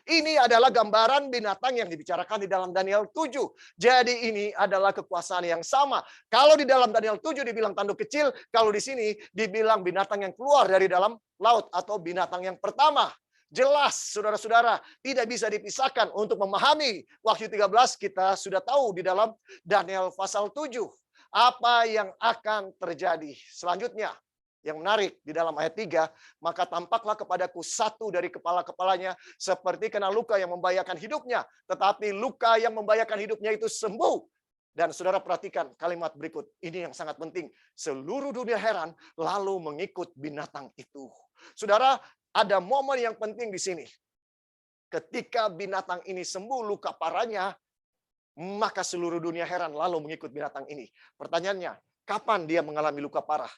A: Ini adalah gambaran binatang yang dibicarakan di dalam Daniel 7. Jadi ini adalah kekuasaan yang sama. Kalau di dalam Daniel 7 dibilang tanduk kecil, kalau di sini dibilang binatang yang keluar dari dalam laut atau binatang yang pertama. Jelas, saudara-saudara, tidak bisa dipisahkan. Untuk memahami Wahyu 13, kita sudah tahu di dalam Daniel pasal 7. Apa yang akan terjadi selanjutnya. Yang menarik di dalam ayat 3, maka tampaklah kepadaku satu dari kepala-kepalanya seperti kena luka yang membahayakan hidupnya. Tetapi luka yang membahayakan hidupnya itu sembuh. Dan saudara perhatikan kalimat berikut. Ini yang sangat penting. Seluruh dunia heran lalu mengikut binatang itu. Saudara, ada momen yang penting di sini. Ketika binatang ini sembuh luka parahnya, maka seluruh dunia heran lalu mengikut binatang ini. Pertanyaannya, kapan dia mengalami luka parah?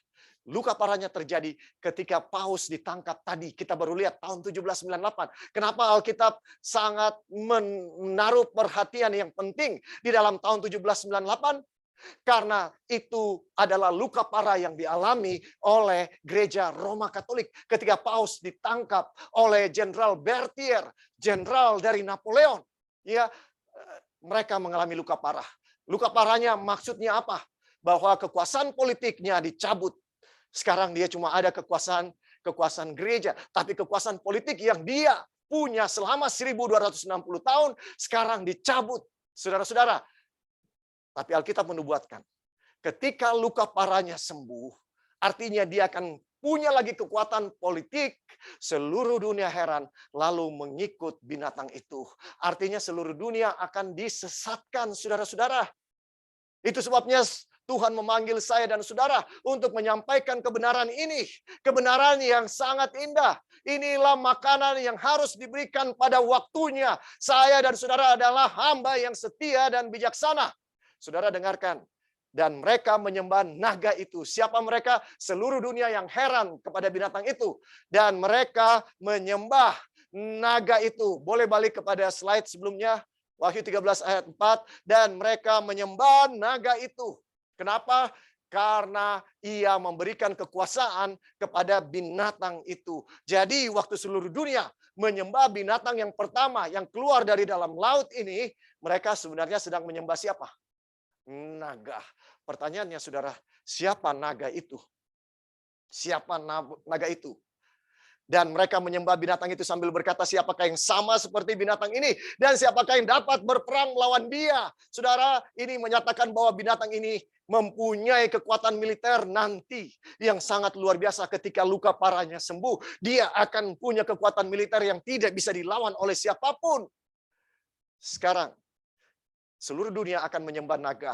A: Luka parahnya terjadi ketika Paus ditangkap tadi. Kita baru lihat tahun 1798. Kenapa Alkitab sangat menaruh perhatian yang penting di dalam tahun 1798? Karena itu adalah luka parah yang dialami oleh gereja Roma Katolik. Ketika Paus ditangkap oleh Jenderal Berthier, jenderal dari Napoleon. Ya, mereka mengalami luka parah. Luka parahnya maksudnya apa? Bahwa kekuasaan politiknya dicabut. Sekarang dia cuma ada kekuasaan gereja, tapi kekuasaan politik yang dia punya selama 1260 tahun sekarang dicabut. Saudara-saudara, tapi Alkitab menubuatkan, ketika luka parahnya sembuh, artinya dia akan punya lagi kekuatan politik, seluruh dunia heran lalu mengikut binatang itu. Artinya seluruh dunia akan disesatkan, saudara-saudara. Itu sebabnya Tuhan memanggil saya dan saudara untuk menyampaikan kebenaran ini. Kebenaran yang sangat indah. Inilah makanan yang harus diberikan pada waktunya. Saya dan saudara adalah hamba yang setia dan bijaksana. Saudara dengarkan. Dan mereka menyembah naga itu. Siapa mereka? Seluruh dunia yang heran kepada binatang itu. Dan mereka menyembah naga itu. Boleh balik kepada slide sebelumnya. Wahyu 13 ayat 4. Dan mereka menyembah naga itu. Kenapa? Karena ia memberikan kekuasaan kepada binatang itu. Jadi waktu seluruh dunia menyembah binatang yang pertama yang keluar dari dalam laut ini, mereka sebenarnya sedang menyembah siapa? Naga. Pertanyaannya saudara, siapa naga itu? Siapa naga itu? Dan mereka menyembah binatang itu sambil berkata, siapakah yang sama seperti binatang ini? Dan siapakah yang dapat berperang melawan dia? Saudara, ini menyatakan bahwa binatang ini mempunyai kekuatan militer nanti yang sangat luar biasa. Ketika luka parahnya sembuh, dia akan punya kekuatan militer yang tidak bisa dilawan oleh siapapun. Sekarang, seluruh dunia akan menyembah naga.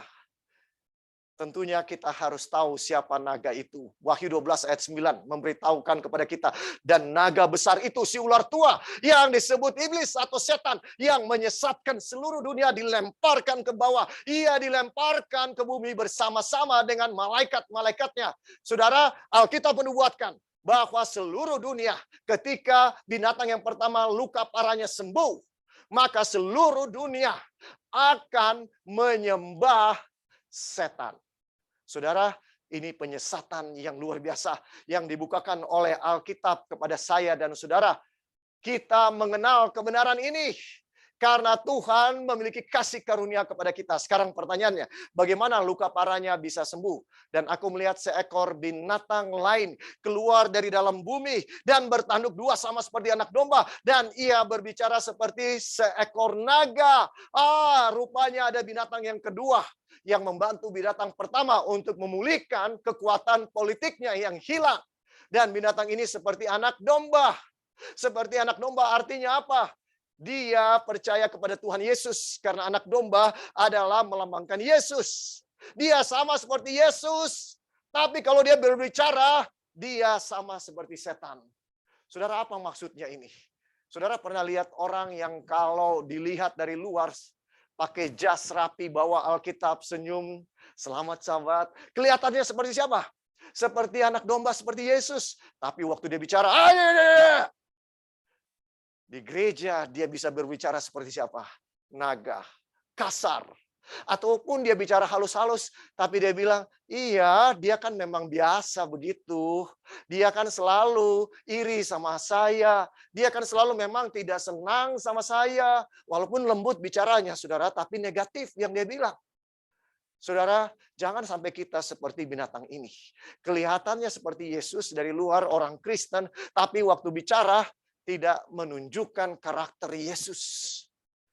A: Tentunya kita harus tahu siapa naga itu. Wahyu 12 ayat 9 memberitahukan kepada kita. Dan naga besar itu si ular tua yang disebut iblis atau setan yang menyesatkan seluruh dunia dilemparkan ke bawah. Ia dilemparkan ke bumi bersama-sama dengan malaikat-malaikatnya. Saudara, Alkitab menubuatkan bahwa seluruh dunia ketika binatang yang pertama luka parahnya sembuh, maka seluruh dunia akan menyembah setan. Saudara, ini penyesatan yang luar biasa yang dibukakan oleh Alkitab kepada saya dan saudara. Kita mengenal kebenaran ini karena Tuhan memiliki kasih karunia kepada kita. Sekarang pertanyaannya, bagaimana luka parahnya bisa sembuh? Dan aku melihat seekor binatang lain keluar dari dalam bumi dan bertanduk dua sama seperti anak domba. Dan ia berbicara seperti seekor naga. Rupanya ada binatang yang kedua yang membantu binatang pertama untuk memulihkan kekuatan politiknya yang hilang. Dan binatang ini seperti anak domba. Seperti anak domba artinya apa? Dia percaya kepada Tuhan Yesus karena anak domba adalah melambangkan Yesus. Dia sama seperti Yesus, tapi kalau dia berbicara, dia sama seperti setan. Saudara, apa maksudnya ini? Saudara pernah lihat orang yang kalau dilihat dari luar pakai jas rapi, bawa Alkitab, senyum, selamat sahabat. Kelihatannya seperti siapa? Seperti anak domba, seperti Yesus. Tapi waktu dia bicara, di gereja dia bisa berbicara seperti siapa? Naga, kasar. Ataupun dia bicara halus-halus, tapi dia bilang, iya, dia kan memang biasa begitu. Dia kan selalu iri sama saya. Dia kan selalu memang tidak senang sama saya. Walaupun lembut bicaranya, saudara, tapi negatif yang dia bilang. Saudara, jangan sampai kita seperti binatang ini. Kelihatannya seperti Yesus dari luar orang Kristen, tapi waktu bicara tidak menunjukkan karakter Yesus,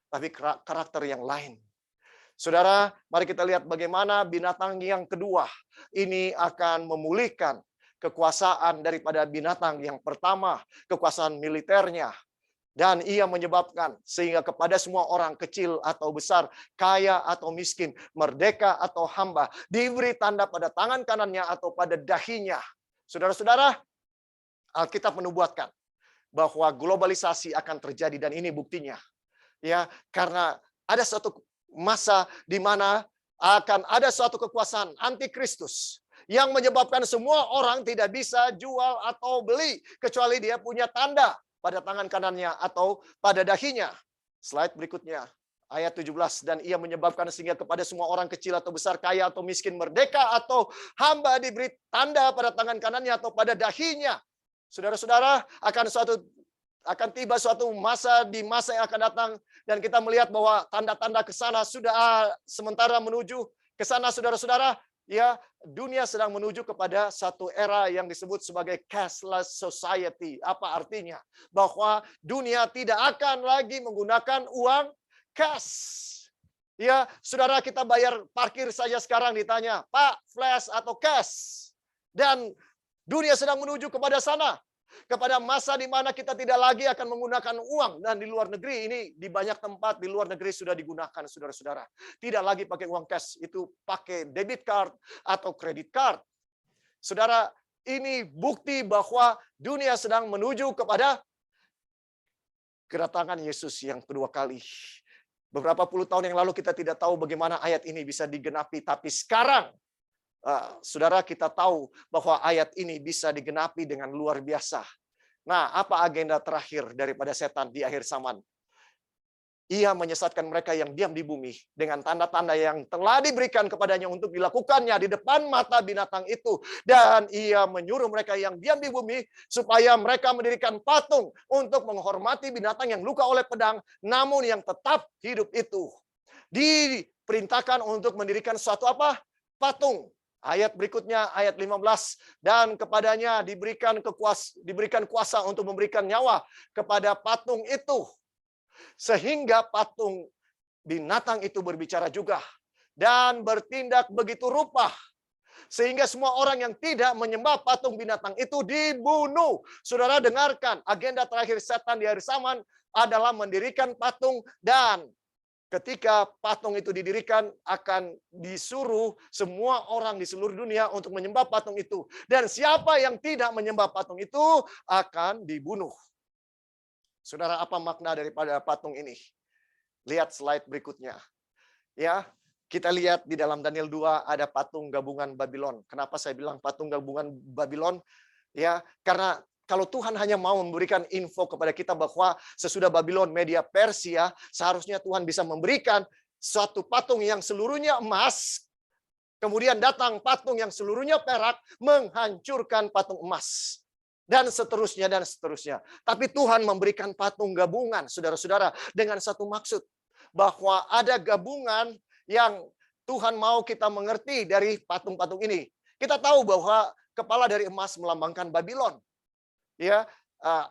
A: tapi karakter yang lain. Saudara, mari kita lihat bagaimana binatang yang kedua ini akan memulihkan kekuasaan daripada binatang yang pertama, kekuasaan militernya. Dan ia menyebabkan sehingga kepada semua orang kecil atau besar, kaya atau miskin, merdeka atau hamba, diberi tanda pada tangan kanannya atau pada dahinya. Saudara-saudara, Alkitab menubuatkan bahwa globalisasi akan terjadi dan ini buktinya. Ya, karena ada suatu masa di mana akan ada suatu kekuasaan antikristus yang menyebabkan semua orang tidak bisa jual atau beli kecuali dia punya tanda pada tangan kanannya atau pada dahinya. Slide berikutnya, ayat 17. Dan ia menyebabkan sehingga kepada semua orang kecil atau besar, kaya atau miskin, merdeka atau hamba diberi tanda pada tangan kanannya atau pada dahinya. Saudara-saudara, akan tiba suatu masa di masa yang akan datang dan kita melihat bahwa tanda-tanda ke sana sudah sementara menuju ke sana, saudara-saudara. Ya, dunia sedang menuju kepada satu era yang disebut sebagai cashless society. Apa artinya? Bahwa dunia tidak akan lagi menggunakan uang cash. Ya, saudara, kita bayar parkir saja sekarang ditanya, Pak, flash atau cash? Dan dunia sedang menuju kepada sana. Kepada masa di mana kita tidak lagi akan menggunakan uang. Dan di luar negeri ini, di banyak tempat di luar negeri sudah digunakan, saudara-saudara. Tidak lagi pakai uang cash, itu pakai debit card atau credit card. Saudara, ini bukti bahwa dunia sedang menuju kepada kedatangan Yesus yang kedua kali. Beberapa puluh tahun yang lalu kita tidak tahu bagaimana ayat ini bisa digenapi. Tapi sekarang, saudara, kita tahu bahwa ayat ini bisa digenapi dengan luar biasa. Nah, apa agenda terakhir daripada setan di akhir zaman? Ia menyesatkan mereka yang diam di bumi dengan tanda-tanda yang telah diberikan kepadanya untuk dilakukannya di depan mata binatang itu. Dan ia menyuruh mereka yang diam di bumi supaya mereka mendirikan patung untuk menghormati binatang yang luka oleh pedang, namun yang tetap hidup itu. Diperintahkan untuk mendirikan suatu apa? Patung. Ayat berikutnya, ayat 15. Dan kepadanya diberikan kuasa untuk memberikan nyawa kepada patung itu. Sehingga patung binatang itu berbicara juga. Dan bertindak begitu rupa. Sehingga semua orang yang tidak menyembah patung binatang itu dibunuh. Saudara dengarkan, agenda terakhir setan di akhir zaman adalah mendirikan patung dan ketika patung itu didirikan, akan disuruh semua orang di seluruh dunia untuk menyembah patung itu. Dan siapa yang tidak menyembah patung itu akan dibunuh. Saudara, apa makna daripada patung ini? Lihat slide berikutnya. Ya, kita lihat di dalam Daniel 2 ada patung gabungan Babylon. Kenapa saya bilang patung gabungan Babylon? Ya, karena kalau Tuhan hanya mau memberikan info kepada kita bahwa sesudah Babylon, Media Persia, seharusnya Tuhan bisa memberikan suatu patung yang seluruhnya emas, kemudian datang patung yang seluruhnya perak, menghancurkan patung emas. Dan seterusnya, dan seterusnya. Tapi Tuhan memberikan patung gabungan, saudara-saudara, dengan satu maksud. Bahwa ada gabungan yang Tuhan mau kita mengerti dari patung-patung ini. Kita tahu bahwa kepala dari emas melambangkan Babylon. Ya,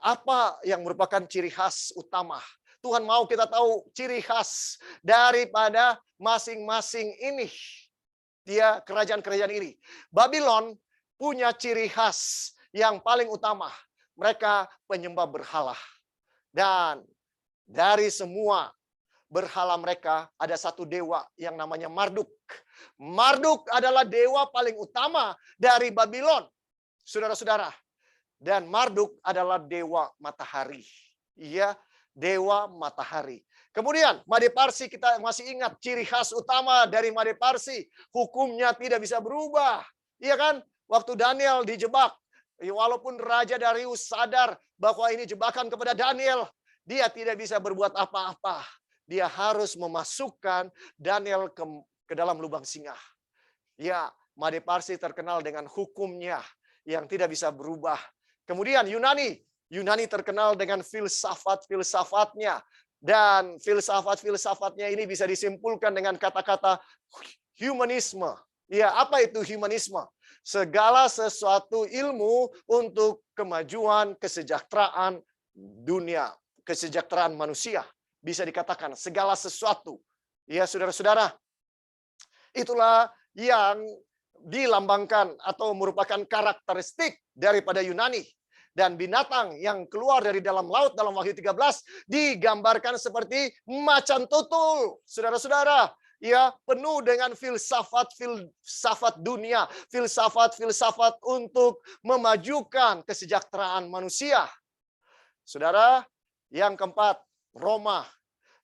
A: apa yang merupakan ciri khas utama? Tuhan mau kita tahu ciri khas daripada masing-masing ini. Dia kerajaan-kerajaan ini. Babylon punya ciri khas yang paling utama. Mereka penyembah berhala. Dan dari semua berhala mereka ada satu dewa yang namanya Marduk. Marduk adalah dewa paling utama dari Babylon. Saudara-saudara. Dan Marduk adalah dewa matahari. Iya, dewa matahari. Kemudian Made Parsi, kita masih ingat ciri khas utama dari Made Parsi. Hukumnya tidak bisa berubah. Iya kan? Waktu Daniel dijebak. Walaupun Raja Darius sadar bahwa ini jebakan kepada Daniel. Dia tidak bisa berbuat apa-apa. Dia harus memasukkan Daniel ke dalam lubang singa. Ya, Made Parsi terkenal dengan hukumnya yang tidak bisa berubah. Kemudian Yunani terkenal dengan filsafat-filsafatnya. Dan filsafat-filsafatnya ini bisa disimpulkan dengan kata-kata humanisme. Ya, apa itu humanisme? Segala sesuatu ilmu untuk kemajuan kesejahteraan dunia, kesejahteraan manusia. Bisa dikatakan segala sesuatu. Ya, saudara-saudara. Itulah yang dilambangkan atau merupakan karakteristik daripada Yunani. Dan binatang yang keluar dari dalam laut dalam Wahyu 13 digambarkan seperti macan tutul. Saudara-saudara, ya, penuh dengan filsafat dunia, filsafat untuk memajukan kesejahteraan manusia. Saudara, yang keempat, Roma.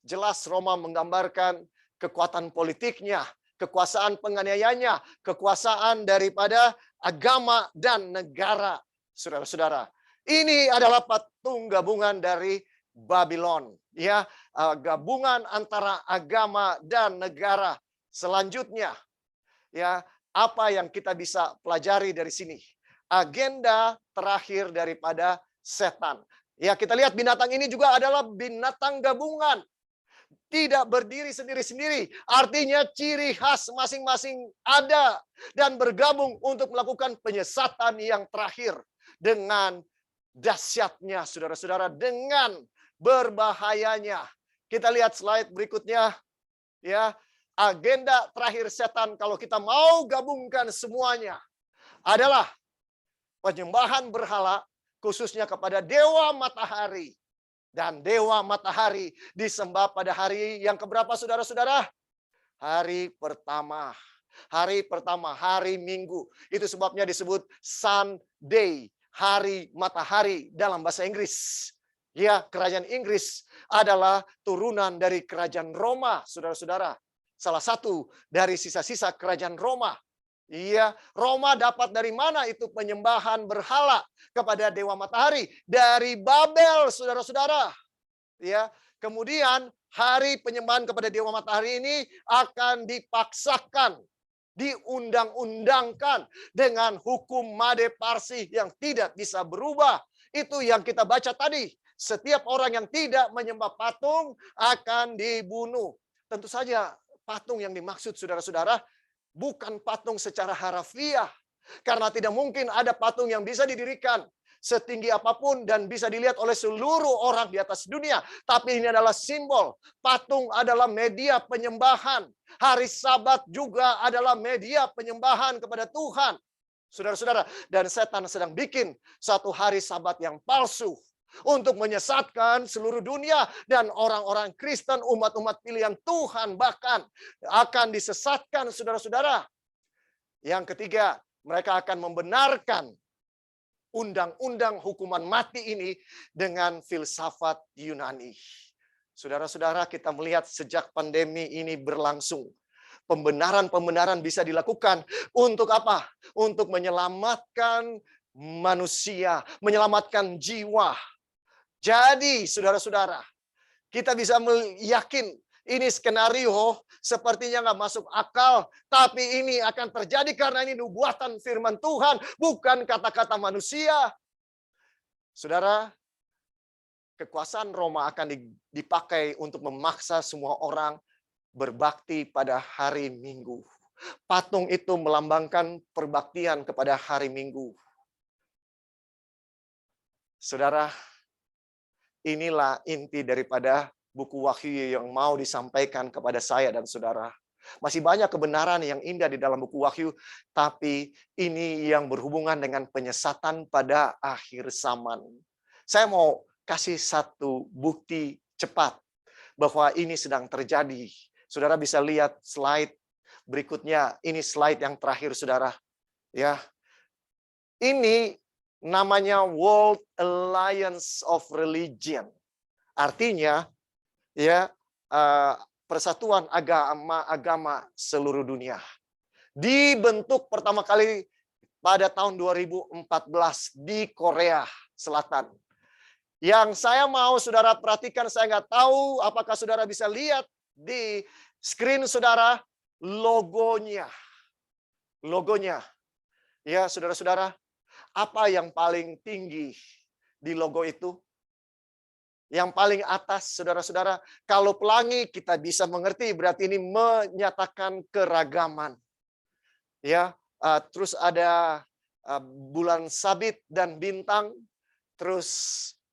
A: Jelas Roma menggambarkan kekuatan politiknya, kekuasaan penganiayanya, kekuasaan daripada agama dan negara. Saudara-saudara, ini adalah patung gabungan dari Babylon, ya, gabungan antara agama dan negara. Selanjutnya, ya, apa yang kita bisa pelajari dari sini? Agenda terakhir daripada setan. Ya, kita lihat binatang ini juga adalah binatang gabungan. Tidak berdiri sendiri-sendiri. Artinya ciri khas masing-masing ada dan bergabung untuk melakukan penyesatan yang terakhir. Dengan dahsyatnya, saudara-saudara, dengan berbahayanya. Kita lihat slide berikutnya. Ya, agenda terakhir setan kalau kita mau gabungkan semuanya adalah penyembahan berhala khususnya kepada dewa matahari. Dan dewa matahari disembah pada hari yang keberapa, saudara-saudara? Hari pertama. Hari pertama, hari Minggu. Itu sebabnya disebut Sunday. Hari matahari dalam bahasa Inggris. Ya, kerajaan Inggris adalah turunan dari kerajaan Roma, saudara-saudara. Salah satu dari sisa-sisa kerajaan Roma. Iya, Roma dapat dari mana itu penyembahan berhala kepada dewa matahari? Dari Babel, saudara-saudara. Ya, kemudian hari penyembahan kepada dewa matahari ini akan dipaksakan, diundang-undangkan dengan hukum Made Parsi yang tidak bisa berubah. Itu yang kita baca tadi. Setiap orang yang tidak menyembah patung akan dibunuh. Tentu saja patung yang dimaksud, saudara-saudara, bukan patung secara harafiah. Karena tidak mungkin ada patung yang bisa didirikan setinggi apapun dan bisa dilihat oleh seluruh orang di atas dunia. Tapi ini adalah simbol. Patung adalah media penyembahan. Hari Sabat juga adalah media penyembahan kepada Tuhan. Saudara-saudara, dan setan sedang bikin satu hari Sabat yang palsu. untuk menyesatkan seluruh dunia, dan orang-orang Kristen, umat-umat pilihan Tuhan bahkan akan disesatkan, saudara-saudara. Yang ketiga, mereka akan membenarkan undang-undang hukuman mati ini dengan filsafat Yunani. Saudara-saudara, kita melihat sejak pandemi ini berlangsung, pembenaran-pembenaran bisa dilakukan untuk apa? Untuk menyelamatkan manusia, menyelamatkan jiwa. Jadi, saudara-saudara, kita bisa yakin ini skenario sepertinya nggak masuk akal, tapi ini akan terjadi karena ini nubuatan firman Tuhan, bukan kata-kata manusia. Saudara, kekuasaan Roma akan dipakai untuk memaksa semua orang berbakti pada hari Minggu. Patung itu melambangkan perbaktian kepada hari Minggu. Saudara, inilah inti daripada buku Wahyu yang mau disampaikan kepada saya dan saudara. Masih banyak kebenaran yang indah di dalam buku Wahyu, tapi ini yang berhubungan dengan penyesatan pada akhir zaman. Saya mau kasih satu bukti cepat bahwa ini sedang terjadi. Saudara bisa lihat slide berikutnya. Ini slide yang terakhir, saudara. Ya, ini namanya World Alliance of Religion. Artinya, ya, persatuan agama-agama seluruh dunia. Dibentuk pertama kali pada tahun 2014 di Korea Selatan. Yang saya mau saudara perhatikan, saya nggak tahu apakah saudara bisa lihat di screen saudara logonya. Logonya. Ya, saudara-saudara, apa yang paling tinggi di logo itu? Yang paling atas, saudara-saudara, kalau pelangi kita bisa mengerti, berarti ini menyatakan keragaman. Ya, terus ada bulan sabit dan bintang. Terus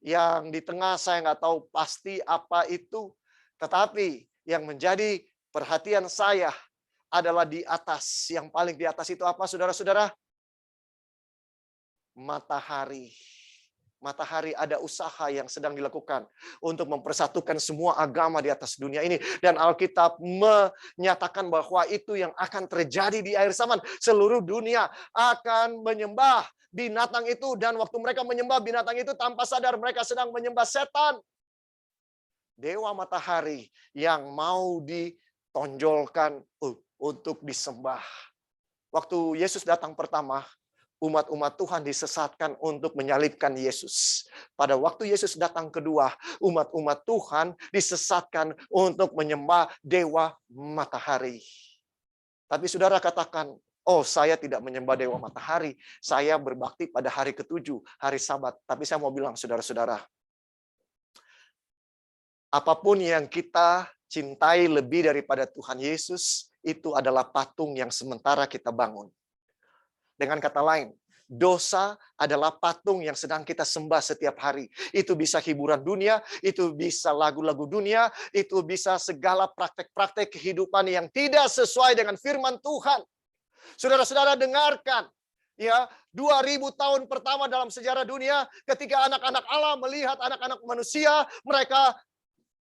A: yang di tengah saya nggak tahu pasti apa itu. Tetapi yang menjadi perhatian saya adalah di atas. Yang paling di atas itu apa, saudara-saudara? Matahari. Matahari, ada usaha yang sedang dilakukan untuk mempersatukan semua agama di atas dunia ini. Dan Alkitab menyatakan bahwa itu yang akan terjadi di akhir zaman. Seluruh dunia akan menyembah binatang itu. Dan waktu mereka menyembah binatang itu, tanpa sadar mereka sedang menyembah setan. Dewa matahari yang mau ditonjolkan untuk disembah. Waktu Yesus datang pertama, umat-umat Tuhan disesatkan untuk menyalibkan Yesus. Pada waktu Yesus datang kedua, umat-umat Tuhan disesatkan untuk menyembah dewa matahari. Tapi saudara katakan, oh saya tidak menyembah dewa matahari, saya berbakti pada hari ketujuh, hari Sabat. Tapi saya mau bilang saudara-saudara, apapun yang kita cintai lebih daripada Tuhan Yesus, itu adalah patung yang sementara kita bangun. Dengan kata lain, dosa adalah patung yang sedang kita sembah setiap hari. Itu bisa hiburan dunia, itu bisa lagu-lagu dunia, itu bisa segala praktek-praktek kehidupan yang tidak sesuai dengan firman Tuhan. Saudara-saudara dengarkan, ya, 2000 tahun pertama dalam sejarah dunia, ketika anak-anak Allah melihat anak-anak manusia, mereka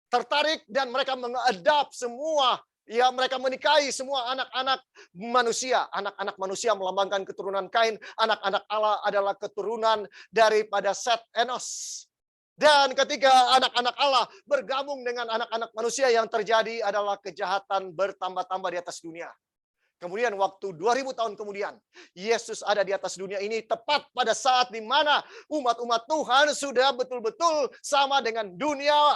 A: tertarik dan mereka mengadap semua. Ya, mereka menikahi semua anak-anak manusia. Anak-anak manusia melambangkan keturunan Kain. Anak-anak Allah adalah keturunan daripada Set, Enos. Dan ketika anak-anak Allah bergabung dengan anak-anak manusia, yang terjadi adalah kejahatan bertambah-tambah di atas dunia. Kemudian waktu 2000 tahun kemudian, Yesus ada di atas dunia ini tepat pada saat di mana umat-umat Tuhan sudah betul-betul sama dengan dunia.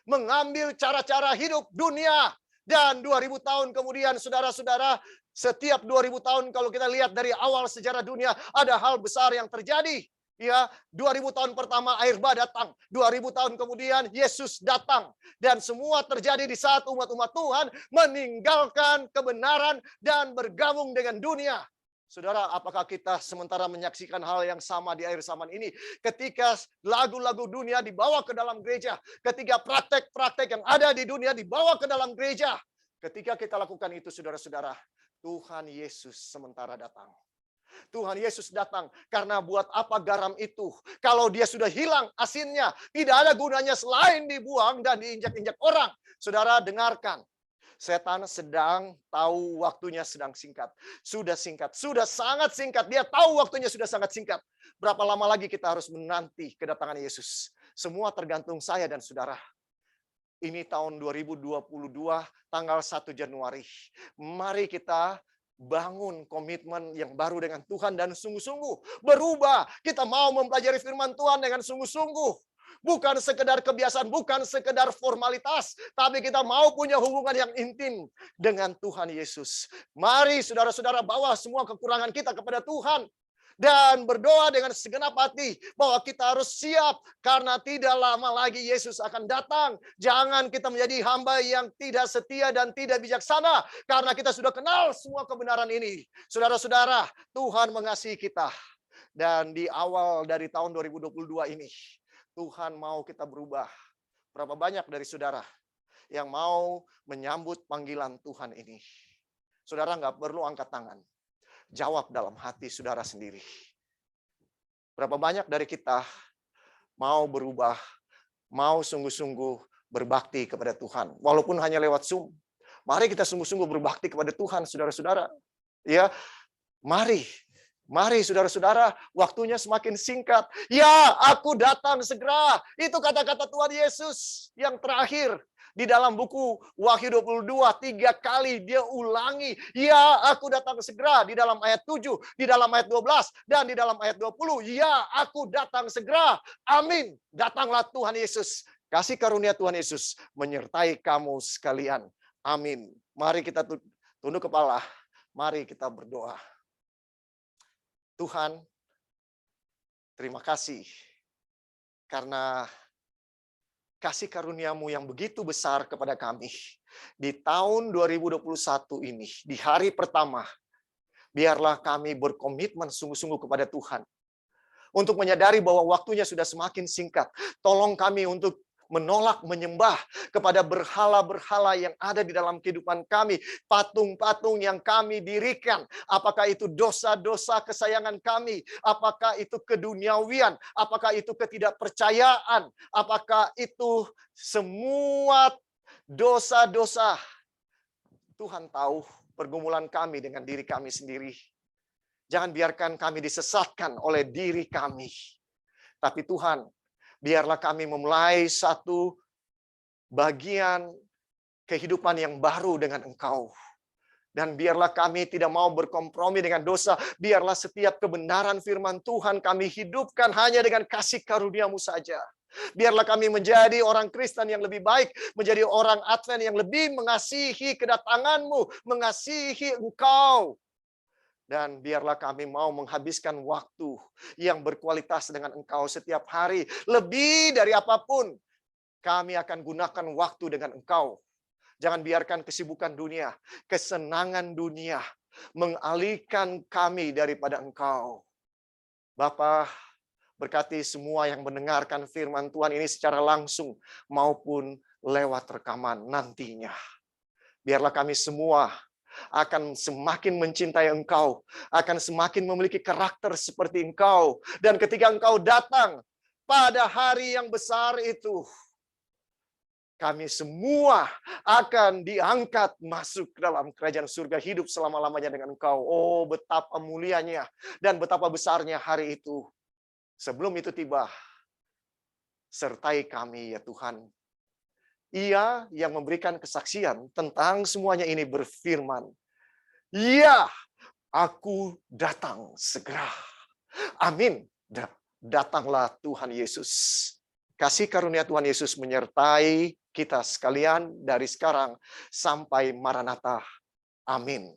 A: Mengambil cara-cara hidup dunia. Dan 2000 tahun kemudian, saudara-saudara, setiap 2000 tahun kalau kita lihat dari awal sejarah dunia, ada hal besar yang terjadi. Ya, 2000 tahun pertama air bah datang. 2000 tahun kemudian Yesus datang. Dan semua terjadi di saat umat-umat Tuhan meninggalkan kebenaran dan bergabung dengan dunia. Saudara, apakah kita sementara menyaksikan hal yang sama di akhir zaman ini? Ketika lagu-lagu dunia dibawa ke dalam gereja, ketika praktek-praktek yang ada di dunia dibawa ke dalam gereja, ketika kita lakukan itu, saudara-saudara, Tuhan Yesus sementara datang. Tuhan Yesus datang karena buat apa garam itu? Kalau dia sudah hilang asinnya, tidak ada gunanya selain dibuang dan diinjak-injak orang. Saudara dengarkan. Setan sedang tahu waktunya sedang singkat. Sudah singkat, sudah sangat singkat. Dia tahu waktunya sudah sangat singkat. Berapa lama lagi kita harus menanti kedatangan Yesus? Semua tergantung saya dan saudara. Ini tahun 2022, tanggal 1 Januari. Mari kita bangun komitmen yang baru dengan Tuhan dan sungguh-sungguh berubah. Kita mau mempelajari firman Tuhan dengan sungguh-sungguh. Bukan sekedar kebiasaan, bukan sekedar formalitas, tapi kita mau punya hubungan yang intim dengan Tuhan Yesus. Mari saudara-saudara bawa semua kekurangan kita kepada Tuhan. Dan berdoa dengan segenap hati bahwa kita harus siap karena tidak lama lagi Yesus akan datang. Jangan kita menjadi hamba yang tidak setia dan tidak bijaksana karena kita sudah kenal semua kebenaran ini. Saudara-saudara, Tuhan mengasihi kita. Dan di awal dari tahun 2022 ini, Tuhan mau kita berubah. Berapa banyak dari saudara yang mau menyambut panggilan Tuhan ini? Saudara nggak perlu angkat tangan. Jawab dalam hati saudara sendiri. Berapa banyak dari kita mau berubah, mau sungguh-sungguh berbakti kepada Tuhan, walaupun hanya lewat Zoom. Mari kita sungguh-sungguh berbakti kepada Tuhan, saudara-saudara. Ya, mari saudara-saudara, waktunya semakin singkat. Ya, aku datang segera. Itu kata-kata Tuhan Yesus yang terakhir. Di dalam buku Wahyu 22, 3 kali dia ulangi. Ya, aku datang segera. Di dalam ayat 7, di dalam ayat 12, dan di dalam ayat 20. Ya, aku datang segera. Amin. Datanglah Tuhan Yesus. Kasih karunia Tuhan Yesus menyertai kamu sekalian. Amin. Mari kita tunduk kepala. Mari kita berdoa. Tuhan, terima kasih karena kasih karunia-Mu yang begitu besar kepada kami. Di tahun 2021 ini, di hari pertama, biarlah kami berkomitmen sungguh-sungguh kepada Tuhan. Untuk menyadari bahwa waktunya sudah semakin singkat. Tolong kami untuk menolak menyembah kepada berhala-berhala yang ada di dalam kehidupan kami, patung-patung yang kami dirikan, apakah itu dosa-dosa kesayangan kami, apakah itu keduniawian, apakah itu ketidakpercayaan, apakah itu semua dosa-dosa. Tuhan tahu pergumulan kami dengan diri kami sendiri. Jangan biarkan kami disesatkan oleh diri kami. Tapi Tuhan, biarlah kami memulai satu bagian kehidupan yang baru dengan Engkau. Dan biarlah kami tidak mau berkompromi dengan dosa. Biarlah setiap kebenaran firman Tuhan kami hidupkan hanya dengan kasih karunia-Mu saja. Biarlah kami menjadi orang Kristen yang lebih baik. Menjadi orang Advent yang lebih mengasihi kedatangan-Mu. Mengasihi Engkau. Dan biarlah kami mau menghabiskan waktu yang berkualitas dengan Engkau setiap hari. Lebih dari apapun, kami akan gunakan waktu dengan Engkau. Jangan biarkan kesibukan dunia, kesenangan dunia, mengalihkan kami daripada Engkau. Bapa, berkati semua yang mendengarkan firman Tuhan ini secara langsung maupun lewat rekaman nantinya. Biarlah kami semua akan semakin mencintai Engkau, akan semakin memiliki karakter seperti Engkau. Dan ketika Engkau datang pada hari yang besar itu, kami semua akan diangkat masuk ke dalam kerajaan surga, hidup selama-lamanya dengan Engkau. Oh, betapa mulianya dan betapa besarnya hari itu. Sebelum itu tiba, sertai kami ya Tuhan. Ia yang memberikan kesaksian tentang semuanya ini berfirman, "Ya, aku datang segera." Amin. Datanglah Tuhan Yesus. Kasih karunia Tuhan Yesus menyertai kita sekalian dari sekarang sampai Maranatha. Amin.